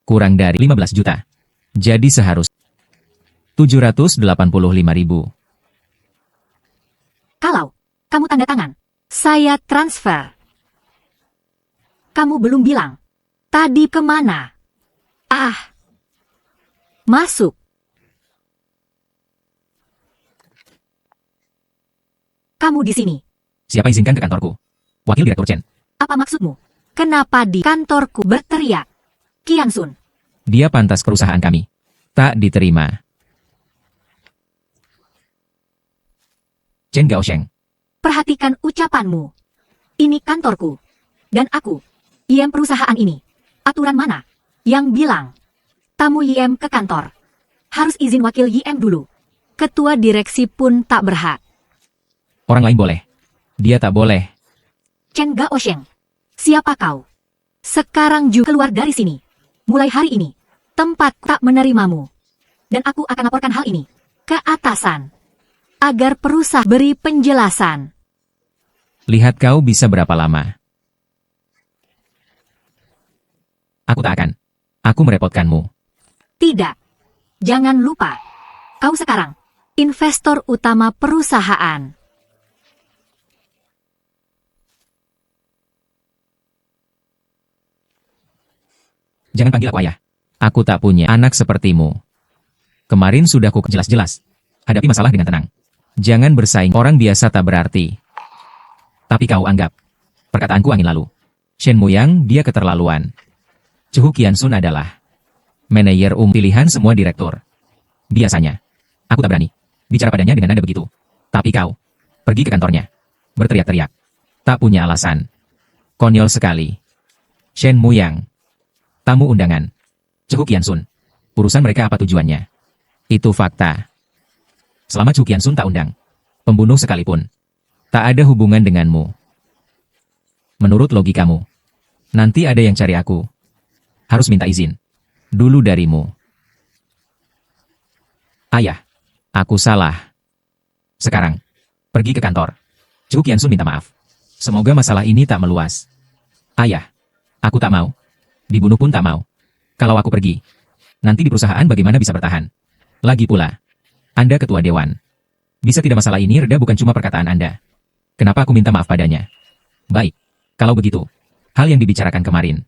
Kurang dari 15 juta. Jadi seharus 785.000. Kalau kamu tanda tangan, saya transfer. Kamu belum bilang tadi kemana? Masuk. Kamu di sini. Siapa izinkan ke kantorku? Wakil Direktur Chen. Apa maksudmu? Kenapa di kantorku berteriak? Qian Sun. Dia pantas perusahaan kami. Tak diterima. Chen Gaosheng. Perhatikan ucapanmu. Ini kantorku. Dan aku, IM perusahaan ini. Aturan mana yang bilang tamu IM ke kantor harus izin wakil IM dulu? Ketua direksi pun tak berhak. Orang lain boleh. Dia tak boleh. Chen Gaosheng, siapa kau? Sekarang juga keluar dari sini. Mulai hari ini, tempat tak menerimamu. Dan aku akan laporkan hal ini ke atasan. Agar perusahaan beri penjelasan. Lihat kau bisa berapa lama. Aku tak akan. Aku merepotkanmu. Tidak. Jangan lupa. Kau sekarang investor utama perusahaan. Jangan panggil aku ayah. Aku tak punya anak sepertimu. Kemarin sudah ku jelas-jelas. Hadapi masalah dengan tenang. Jangan bersaing, orang biasa tak berarti. Tapi kau anggap perkataanku angin lalu. Shen Muyang, dia keterlaluan. Chu Qian Sun adalah manajer pilihan semua direktur. Biasanya, aku tak berani bicara padanya dengan nada begitu. Tapi kau pergi ke kantornya, berteriak-teriak. Tak punya alasan. Konyol sekali. Shen Muyang. Tamu undangan. Chu Qian Sun. Urusan mereka apa tujuannya? Itu fakta. Selama Chu Qian Sun tak undang, pembunuh sekalipun, tak ada hubungan denganmu. Menurut logikamu, nanti ada yang cari aku. Harus minta izin dulu darimu. Ayah, aku salah. Sekarang, pergi ke kantor. Chu Qian Sun minta maaf. Semoga masalah ini tak meluas. Ayah, aku tak mau. Dibunuh pun tak mau. Kalau aku pergi, nanti di perusahaan bagaimana bisa bertahan? Lagi pula, Anda ketua dewan. Bisa tidak masalah ini reda bukan cuma perkataan Anda. Kenapa aku minta maaf padanya? Baik, kalau begitu, hal yang dibicarakan kemarin,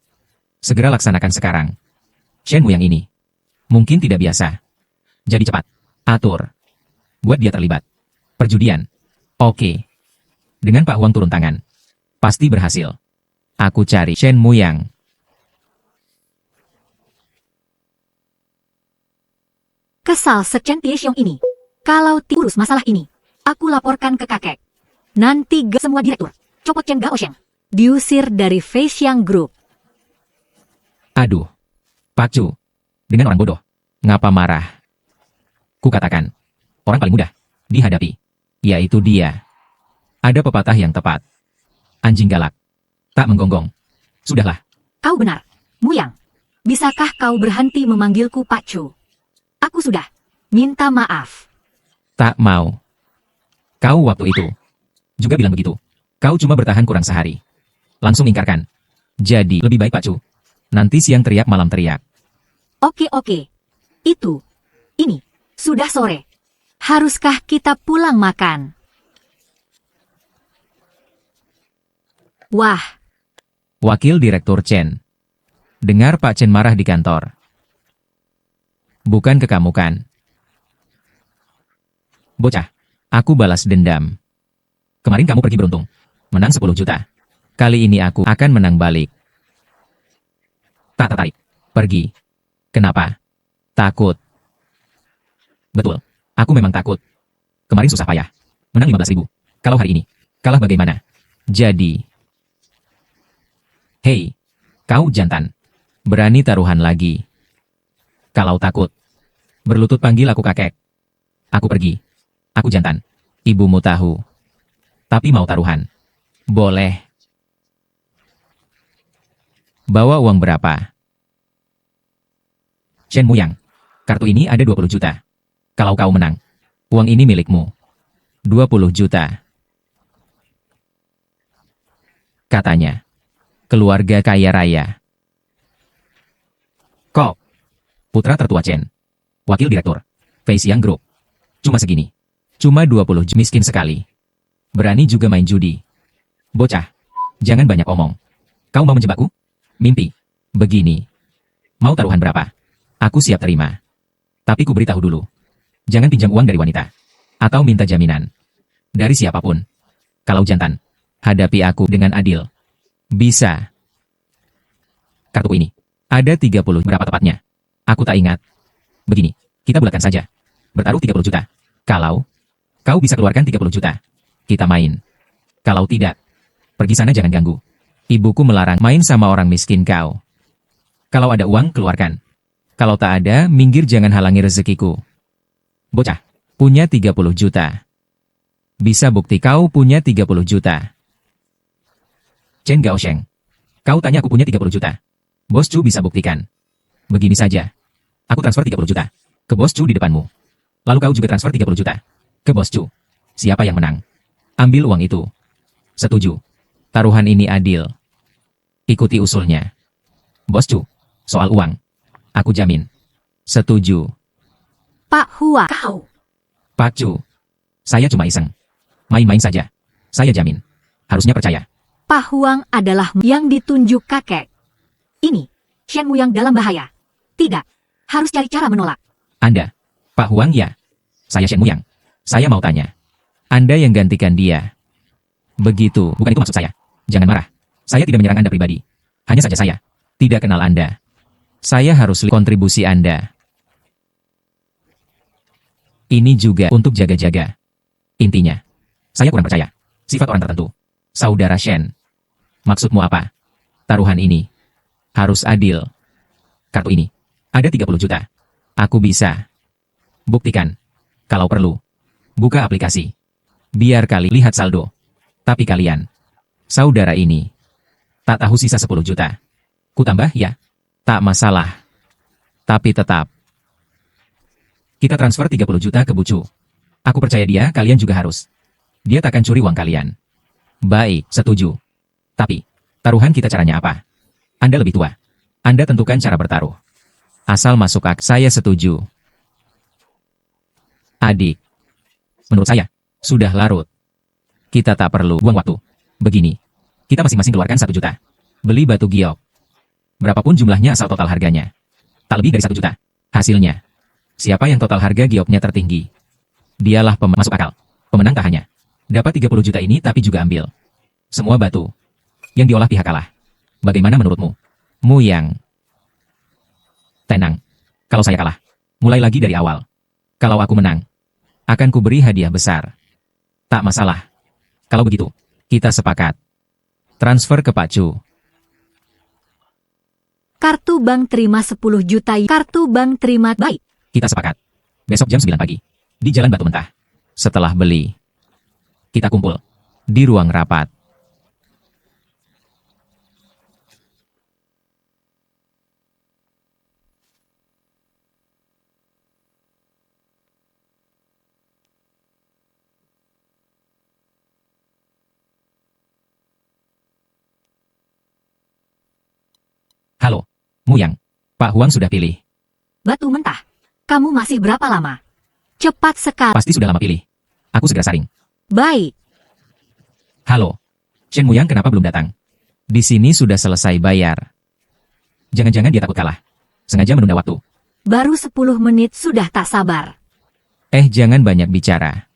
segera laksanakan sekarang. Shen Muyang ini, mungkin tidak biasa. Jadi cepat, atur. Buat dia terlibat. Perjudian. Oke. Dengan Pak Huang turun tangan. Pasti berhasil. Aku cari Shen Muyang. Kesal Sekjen Tiesiong ini. Kalau urus masalah ini, aku laporkan ke kakek. Nanti semua direktur, copot Chen Gaosheng, diusir dari Feixiang Group. Aduh. Pak Chu. Dengan orang bodoh. Ngapa marah? Kukatakan. Orang paling mudah dihadapi. Yaitu dia. Ada pepatah yang tepat. Anjing galak tak menggonggong. Sudahlah. Kau benar, Muyang. Bisakah kau berhenti memanggilku Pak Chu? Aku sudah minta maaf. Tak mau. Kau waktu itu juga bilang begitu. Kau cuma bertahan kurang sehari. Langsung ingkarkan. Jadi lebih baik Pak Chu. Nanti siang teriak malam teriak. Oke. Itu Ini, sudah sore. Haruskah kita pulang makan? Wah, Wakil Direktur Chen. Dengar Pak Chen marah di kantor. Bukan ke kamu kan? Bocah, aku balas dendam. Kemarin kamu pergi beruntung. Menang 10 juta. Kali ini aku akan menang balik. Tak tertarik. Pergi. Kenapa? Takut. Betul. Aku memang takut. Kemarin susah payah. Menang 15.000. Kalau hari ini, kalah bagaimana? Jadi. Hei, kau jantan. Berani taruhan lagi. Kalau takut. Berlutut panggil aku kakek. Aku pergi. Aku jantan. Ibumu tahu. Tapi mau taruhan. Boleh. Bawa uang berapa? Chen Muyang. Kartu ini ada 20 juta. Kalau kau menang, uang ini milikmu. 20 juta. Katanya. Keluarga kaya raya. Kok? Putra tertua Chen. Wakil Direktur. Fei Xiang Group. Cuma segini. Cuma 20 juta. Miskin sekali. Berani juga main judi. Bocah. Jangan banyak omong. Kau mau menjebakku? Mimpi. Begini. Mau taruhan berapa? Aku siap terima. Tapi ku beritahu dulu. Jangan pinjam uang dari wanita. Atau minta jaminan. Dari siapapun. Kalau jantan. Hadapi aku dengan adil. Bisa. Kartu ini. Ada 30. Berapa tepatnya? Aku tak ingat. Begini. Kita bulatkan saja. Bertaruh 30 juta. Kalau kau bisa keluarkan 30 juta. Kita main. Kalau tidak. Pergi sana jangan ganggu. Ibuku melarang main sama orang miskin kau. Kalau ada uang, keluarkan. Kalau tak ada, minggir jangan halangi rezekiku. Bocah, punya 30 juta. Bisa bukti kau punya 30 juta. Chen Gaosheng. Kau tanya aku punya 30 juta. Bos Chu bisa buktikan. Begini saja. Aku transfer 30 juta. Ke Bos Chu di depanmu. Lalu kau juga transfer 30 juta. Ke Bos Chu. Siapa yang menang? Ambil uang itu. Setuju. Taruhan ini adil. Ikuti usulnya. Bos Chu. Soal uang. Aku jamin. Setuju. Pak Hua, kau. Pak Chu. Saya cuma iseng. Main-main saja. Saya jamin. Harusnya percaya. Pak Huang adalah yang ditunjuk kakek. Ini, Shen Muyang dalam bahaya. Tidak. Harus cari cara menolak. Anda. Pak Huang ya. Saya Shen Muyang. Saya mau tanya. Anda yang gantikan dia. Begitu. Bukan itu maksud saya. Jangan marah. Saya tidak menyerang Anda pribadi. Hanya saja saya tidak kenal Anda. Saya harus lihat kontribusi Anda. Ini juga untuk jaga-jaga. Intinya, saya kurang percaya. Sifat orang tertentu. Saudara Shen. Maksudmu apa? Taruhan ini harus adil. Kartu ini ada 30 juta. Aku bisa. Buktikan. Kalau perlu. Buka aplikasi. Biar kali lihat saldo. Tapi kalian, saudara ini, tak tahu sisa 10 juta. Ku tambah ya? Tak masalah. Tapi tetap. Kita transfer 30 juta ke Bucu. Aku percaya dia, kalian juga harus. Dia takkan curi uang kalian. Baik, setuju. Tapi, taruhan kita caranya apa? Anda lebih tua. Anda tentukan cara bertaruh. Asal masuk saya setuju. Adik. Menurut saya, sudah larut. Kita tak perlu buang waktu. Begini. Kita masing-masing keluarkan 1 juta. Beli batu giok. Berapapun jumlahnya asal total harganya. Tak lebih dari 1 juta. Hasilnya. Siapa yang total harga gioknya tertinggi? Dialah masuk akal. Pemenang tak hanya dapat 30 juta ini tapi juga ambil semua batu yang diolah pihak kalah. Bagaimana menurutmu? Muyang. Tenang. Kalau saya kalah, mulai lagi dari awal. Kalau aku menang, akan kuberi hadiah besar. Tak masalah. Kalau begitu, kita sepakat. Transfer ke Pak Chu. Kartu bank terima 10 juta. Kartu bank terima. Baik. Kita sepakat. Besok jam 9 pagi. Di Jalan Batu Mentah. Setelah beli. Kita kumpul. Di ruang rapat. Halo. Muyang. Pak Huang sudah pilih. Batu mentah. Kamu masih berapa lama? Cepat sekali. Pasti sudah lama pilih. Aku segera saring. Baik. Halo. Shen Muyang kenapa belum datang? Di sini sudah selesai bayar. Jangan-jangan dia takut kalah. Sengaja menunda waktu. Baru 10 menit sudah tak sabar. Jangan banyak bicara.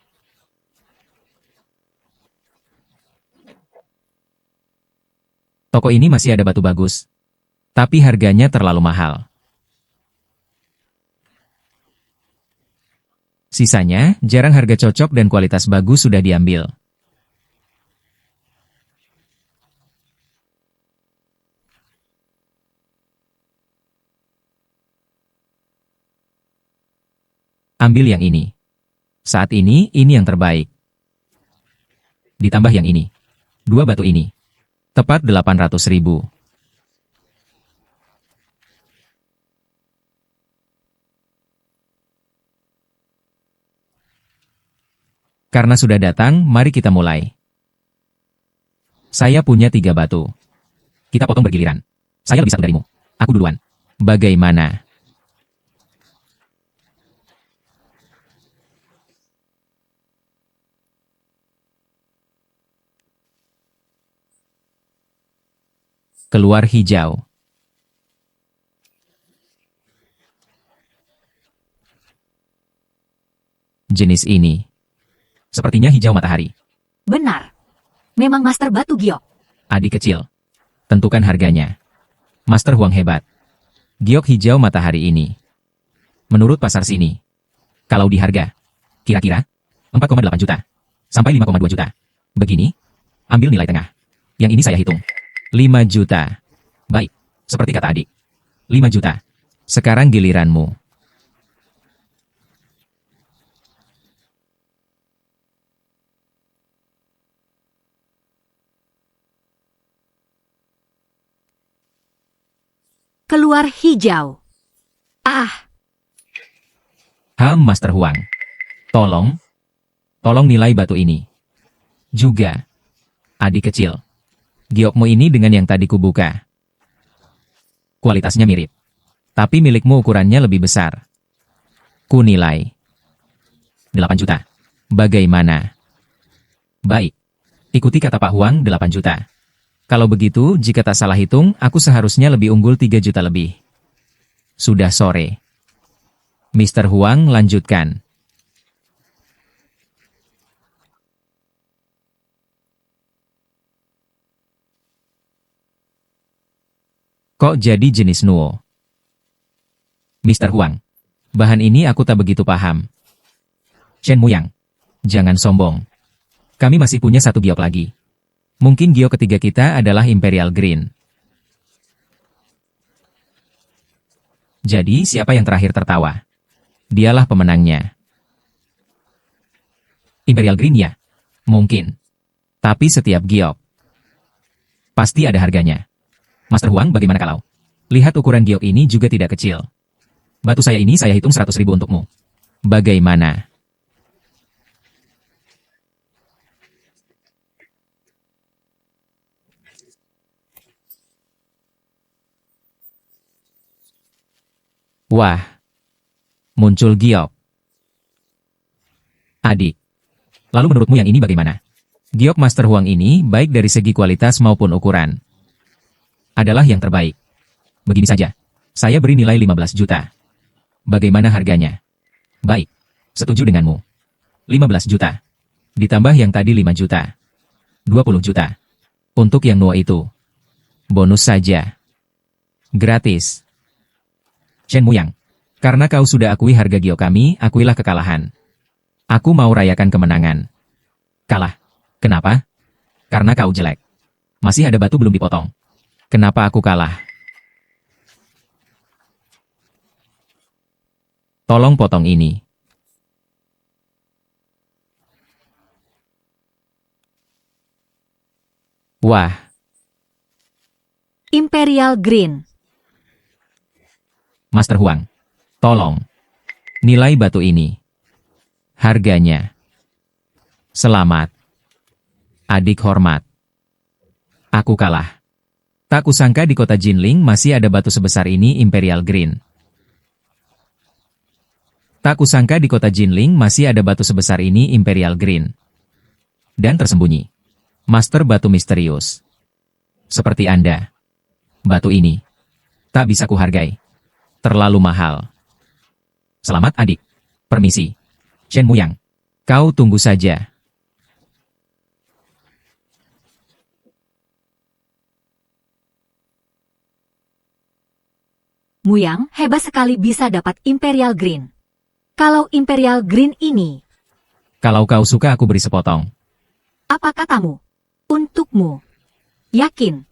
Toko ini masih ada batu bagus. Tapi harganya terlalu mahal. Sisanya, jarang harga cocok dan kualitas bagus sudah diambil. Ambil yang ini. Saat ini yang terbaik. Ditambah yang ini. 2 batu ini. Tepat 800.000. Karena sudah datang, mari kita mulai. Saya punya 3 batu. Kita potong bergiliran. Saya lebih satu darimu. Aku duluan. Bagaimana? Keluar hijau. Jenis ini. Sepertinya hijau matahari. Benar. Memang Master Batu Giok. Adik kecil. Tentukan harganya. Master Huang hebat. Giok hijau matahari ini. Menurut pasar sini. Kalau di harga. Kira-kira 4,8 juta. Sampai 5,2 juta. Begini. Ambil nilai tengah. Yang ini saya hitung. 5 juta. Baik. Seperti kata adik. 5 juta. Sekarang giliranmu. Keluar hijau. Ah, Master Huang. Tolong nilai batu ini. Juga. Adik kecil. Giokmu ini dengan yang tadi kubuka. Kualitasnya mirip. Tapi milikmu ukurannya lebih besar. Ku nilai 8 juta. Bagaimana? Baik. Ikuti kata Pak Huang 8 juta. Kalau begitu, jika tak salah hitung, aku seharusnya lebih unggul 3 juta lebih. Sudah sore. Mr. Huang lanjutkan. Kok jadi jenis Nuo? Mr. Huang. Bahan ini aku tak begitu paham. Shen Muyang. Jangan sombong. Kami masih punya 1 giok lagi. Mungkin giok ketiga kita adalah Imperial Green. Jadi siapa yang terakhir tertawa? Dialah pemenangnya. Imperial Green ya? Mungkin. Tapi setiap giok pasti ada harganya. Master Huang, bagaimana kalau? Lihat ukuran giok ini juga tidak kecil. Batu saya ini saya hitung 100.000 untukmu. Bagaimana? Wah. Muncul giok. Adik. Lalu menurutmu yang ini bagaimana? Giok Master Huang ini baik dari segi kualitas maupun ukuran. Adalah yang terbaik. Begini saja. Saya beri nilai 15 juta. Bagaimana harganya? Baik. Setuju denganmu. 15 juta. Ditambah yang tadi 5 juta. 20 juta. Untuk yang Nuo itu. Bonus saja. Gratis. Shen Muyang. Karena kau sudah akui harga giok kami, akuilah kekalahan. Aku mau rayakan kemenangan. Kalah. Kenapa? Karena kau jelek. Masih ada batu belum dipotong. Kenapa aku kalah? Tolong potong ini. Wah. Imperial Green. Master Huang. Tolong. Nilai batu ini. Harganya. Selamat. Adik hormat. Aku kalah. Tak kusangka di kota Jinling masih ada batu sebesar ini Imperial Green. Tak kusangka di kota Jinling masih ada batu sebesar ini Imperial Green. Dan tersembunyi. Master batu misterius. Seperti Anda. Batu ini. Tak bisa kuhargai. Terlalu mahal. Selamat adik. Permisi. Shen Muyang. Kau tunggu saja. Muyang hebat sekali bisa dapat Imperial Green. Kalau Imperial Green ini, Kalau kau suka aku beri sepotong. apa katamu? Untukmu. Yakin?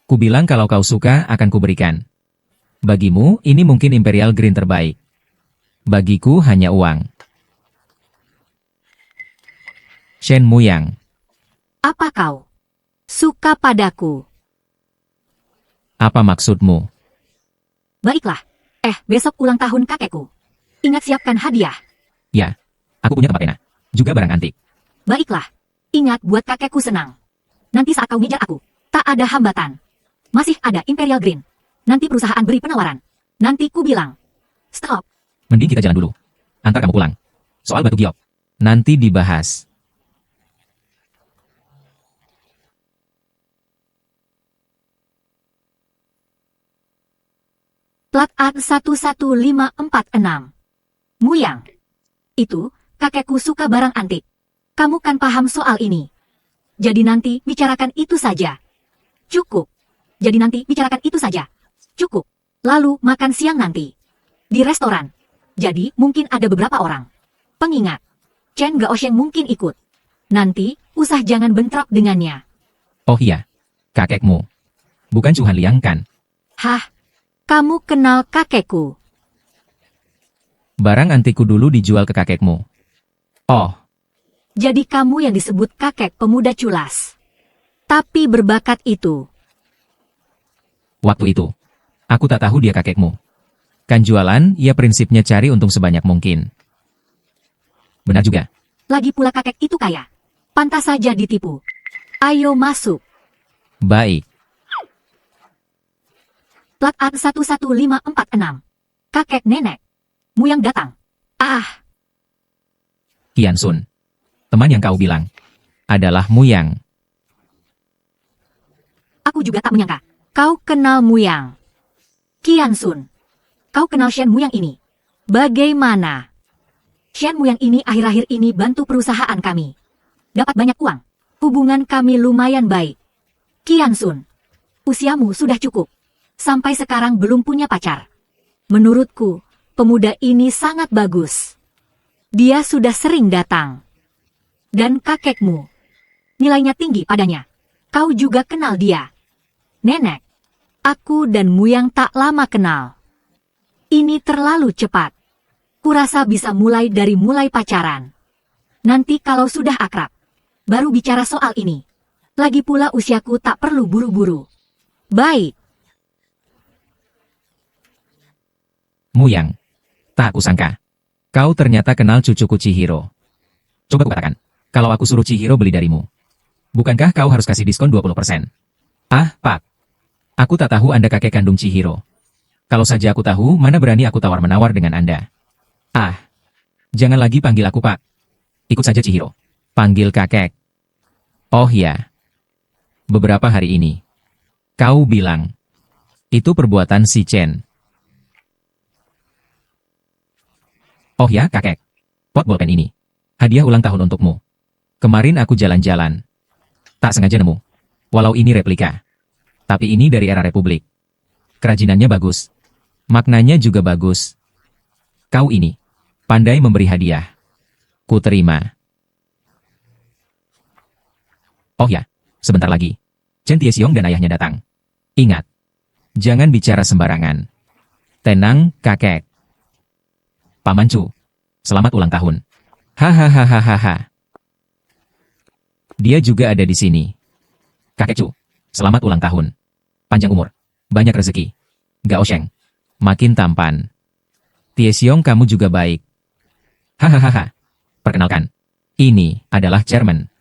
Ku bilang kalau kau suka akan kuberikan. Bagimu ini mungkin Imperial Green terbaik. Bagiku hanya uang. Shen Muyang. Apa kau suka padaku? Apa maksudmu? Baiklah. Besok ulang tahun kakekku. Ingat siapkan hadiah. Ya, aku punya tempat enak. Juga barang antik. Baiklah. Ingat buat kakekku senang. Nanti saat kau ngejar aku, tak ada hambatan. Masih ada Imperial Green. Nanti perusahaan beri penawaran. Nanti ku bilang. Stop. Mending kita jalan dulu. Antar kamu pulang. Soal batu giok. Nanti dibahas. Plat A 11546. Muyang. Itu, kakekku suka barang antik. Kamu kan paham soal ini. Jadi nanti bicarakan itu saja. Cukup. Jadi nanti bicarakan itu saja. Cukup. Lalu makan siang nanti. Di restoran. Jadi mungkin ada beberapa orang. Pengingat. Chen Gaosheng mungkin ikut. Nanti, usah jangan bentrok dengannya. Oh iya. Kakekmu. Bukan Cuhan Liang kan? Hah? Kamu kenal kakekku? Barang antikku dulu dijual ke kakekmu. Oh, Jadi kamu yang disebut kakek pemuda culas. Tapi berbakat itu. waktu itu. Aku tak tahu dia kakekmu. Kan jualan, ya prinsipnya cari untung sebanyak mungkin. Benar juga. Lagi pula kakek itu kaya. Pantas saja ditipu. Ayo masuk. Baik. Plat A 11546. Kakek nenek. Muyang datang. Ah, Kian Sun. Teman yang kau bilang. Adalah Muyang. aku juga tak menyangka. Kau kenal Muyang. Kian Sun. Kau kenal Shen Muyang ini. Bagaimana? Shen Muyang ini akhir-akhir ini bantu perusahaan kami. Dapat banyak uang. Hubungan kami lumayan baik. Kian Sun. Usiamu sudah cukup. Sampai sekarang belum punya pacar. Menurutku, pemuda ini sangat bagus. Dia sudah sering datang. Dan kakekmu. Nilainya tinggi padanya. Kau juga kenal dia. Nenek. Aku dan Muyang tak lama kenal. Ini terlalu cepat. Kurasa bisa mulai dari mulai pacaran. Nanti kalau sudah akrab, baru bicara soal ini. Lagi pula usiaku tak perlu buru-buru. Baik. Muyang. Tak kusangka. Kau ternyata kenal cucuku Chihiro. Coba kukatakan. Kalau aku suruh Chihiro beli darimu. Bukankah kau harus kasih diskon 20%? Ah, Pak. Aku tak tahu Anda kakek kandung Chihiro. Kalau saja aku tahu, mana berani aku tawar-menawar dengan Anda. Ah. Jangan lagi panggil aku Pak. Ikut saja Chihiro. Panggil kakek. Oh ya. Beberapa hari ini. Kau bilang. Itu perbuatan si Chen. Oh ya, kakek. Pot bolpen ini. Hadiah ulang tahun untukmu. Kemarin aku jalan-jalan. Tak sengaja nemu. Walau ini replika. Tapi ini dari era Republik. Kerajinannya bagus. Maknanya juga bagus. Kau ini. Pandai memberi hadiah. Ku terima. Oh ya, sebentar lagi. Chen Tiesiong dan ayahnya datang. Ingat. Jangan bicara sembarangan. Tenang, kakek. Paman Chu. Selamat ulang tahun. Hahaha. Dia juga ada di sini. Kakek Chu. Selamat ulang tahun. Panjang umur. Banyak rezeki. Gaosheng. Makin tampan. Tiesiong kamu juga baik. Hahaha. Perkenalkan. Ini adalah Chairman.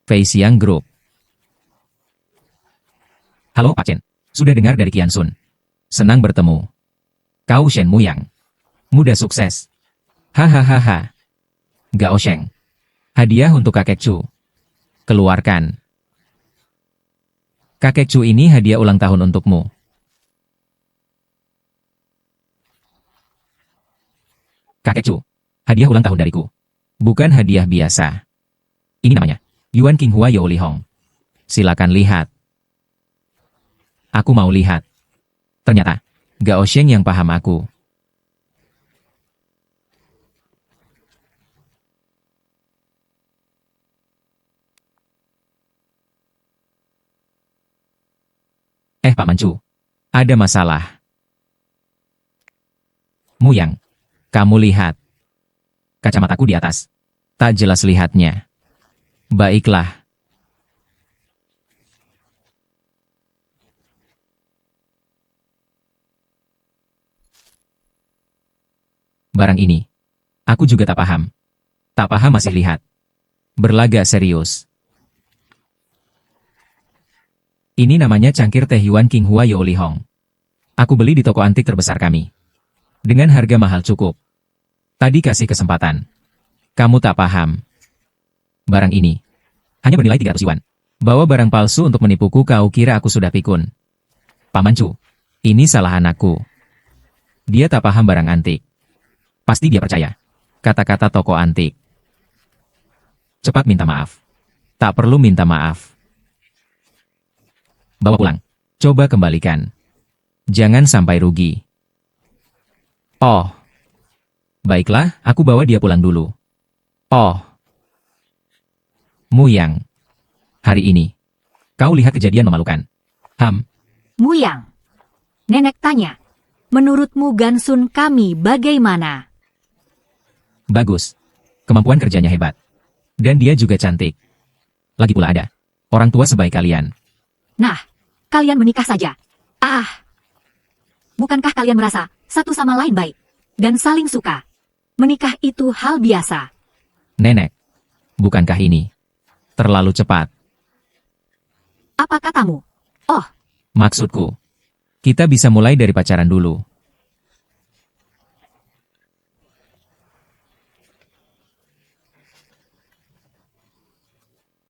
Fei Xiang Group. Halo Pak Chen. Sudah dengar dari Kian Sun. Senang bertemu. Kau Shen Muyang. Muda sukses. Hahaha. Gao Sheng. Hadiah untuk kakek Chu. Keluarkan. Kakek Chu ini hadiah ulang tahun untukmu. Kakek Chu. Hadiah ulang tahun dariku. Bukan hadiah biasa. Ini namanya. Yuan Qinghua Youli Hong. Silakan lihat. Aku mau lihat. Ternyata, Gao Sheng yang paham aku. Pak Mancu. Ada masalah. Muyang. Kamu lihat. Kacamataku di atas. Tak jelas lihatnya. Baiklah. Barang ini. Aku juga tak paham. Tak paham masih lihat. Berlagak serius. Ini namanya cangkir teh Yuan Qinghua Youli Hong. Aku beli di toko antik terbesar kami. Dengan harga mahal cukup. Tadi kasih kesempatan. Kamu tak paham. Barang ini. Hanya bernilai 300 yuan. Bawa barang palsu untuk menipuku, kau kira aku sudah pikun. Pak Mancu. Ini salah anakku. Dia tak paham barang antik. Pasti dia percaya. Kata-kata toko antik. Cepat minta maaf. Tak perlu minta maaf. Bawa pulang. Coba kembalikan. Jangan sampai rugi. Oh. Baiklah, aku bawa dia pulang dulu. Oh. Muyang. Hari ini. Kau lihat kejadian memalukan. Muyang. Nenek tanya. Menurutmu Gansun kami bagaimana? Bagus. Kemampuan kerjanya hebat. Dan dia juga cantik. Lagi pula ada. Orang tua sebaik kalian. Nah, kalian menikah saja. Bukankah kalian merasa satu sama lain baik dan saling suka? Menikah itu hal biasa. Nenek, bukankah ini terlalu cepat? Apa katamu? Oh, Maksudku, kita bisa mulai dari pacaran dulu.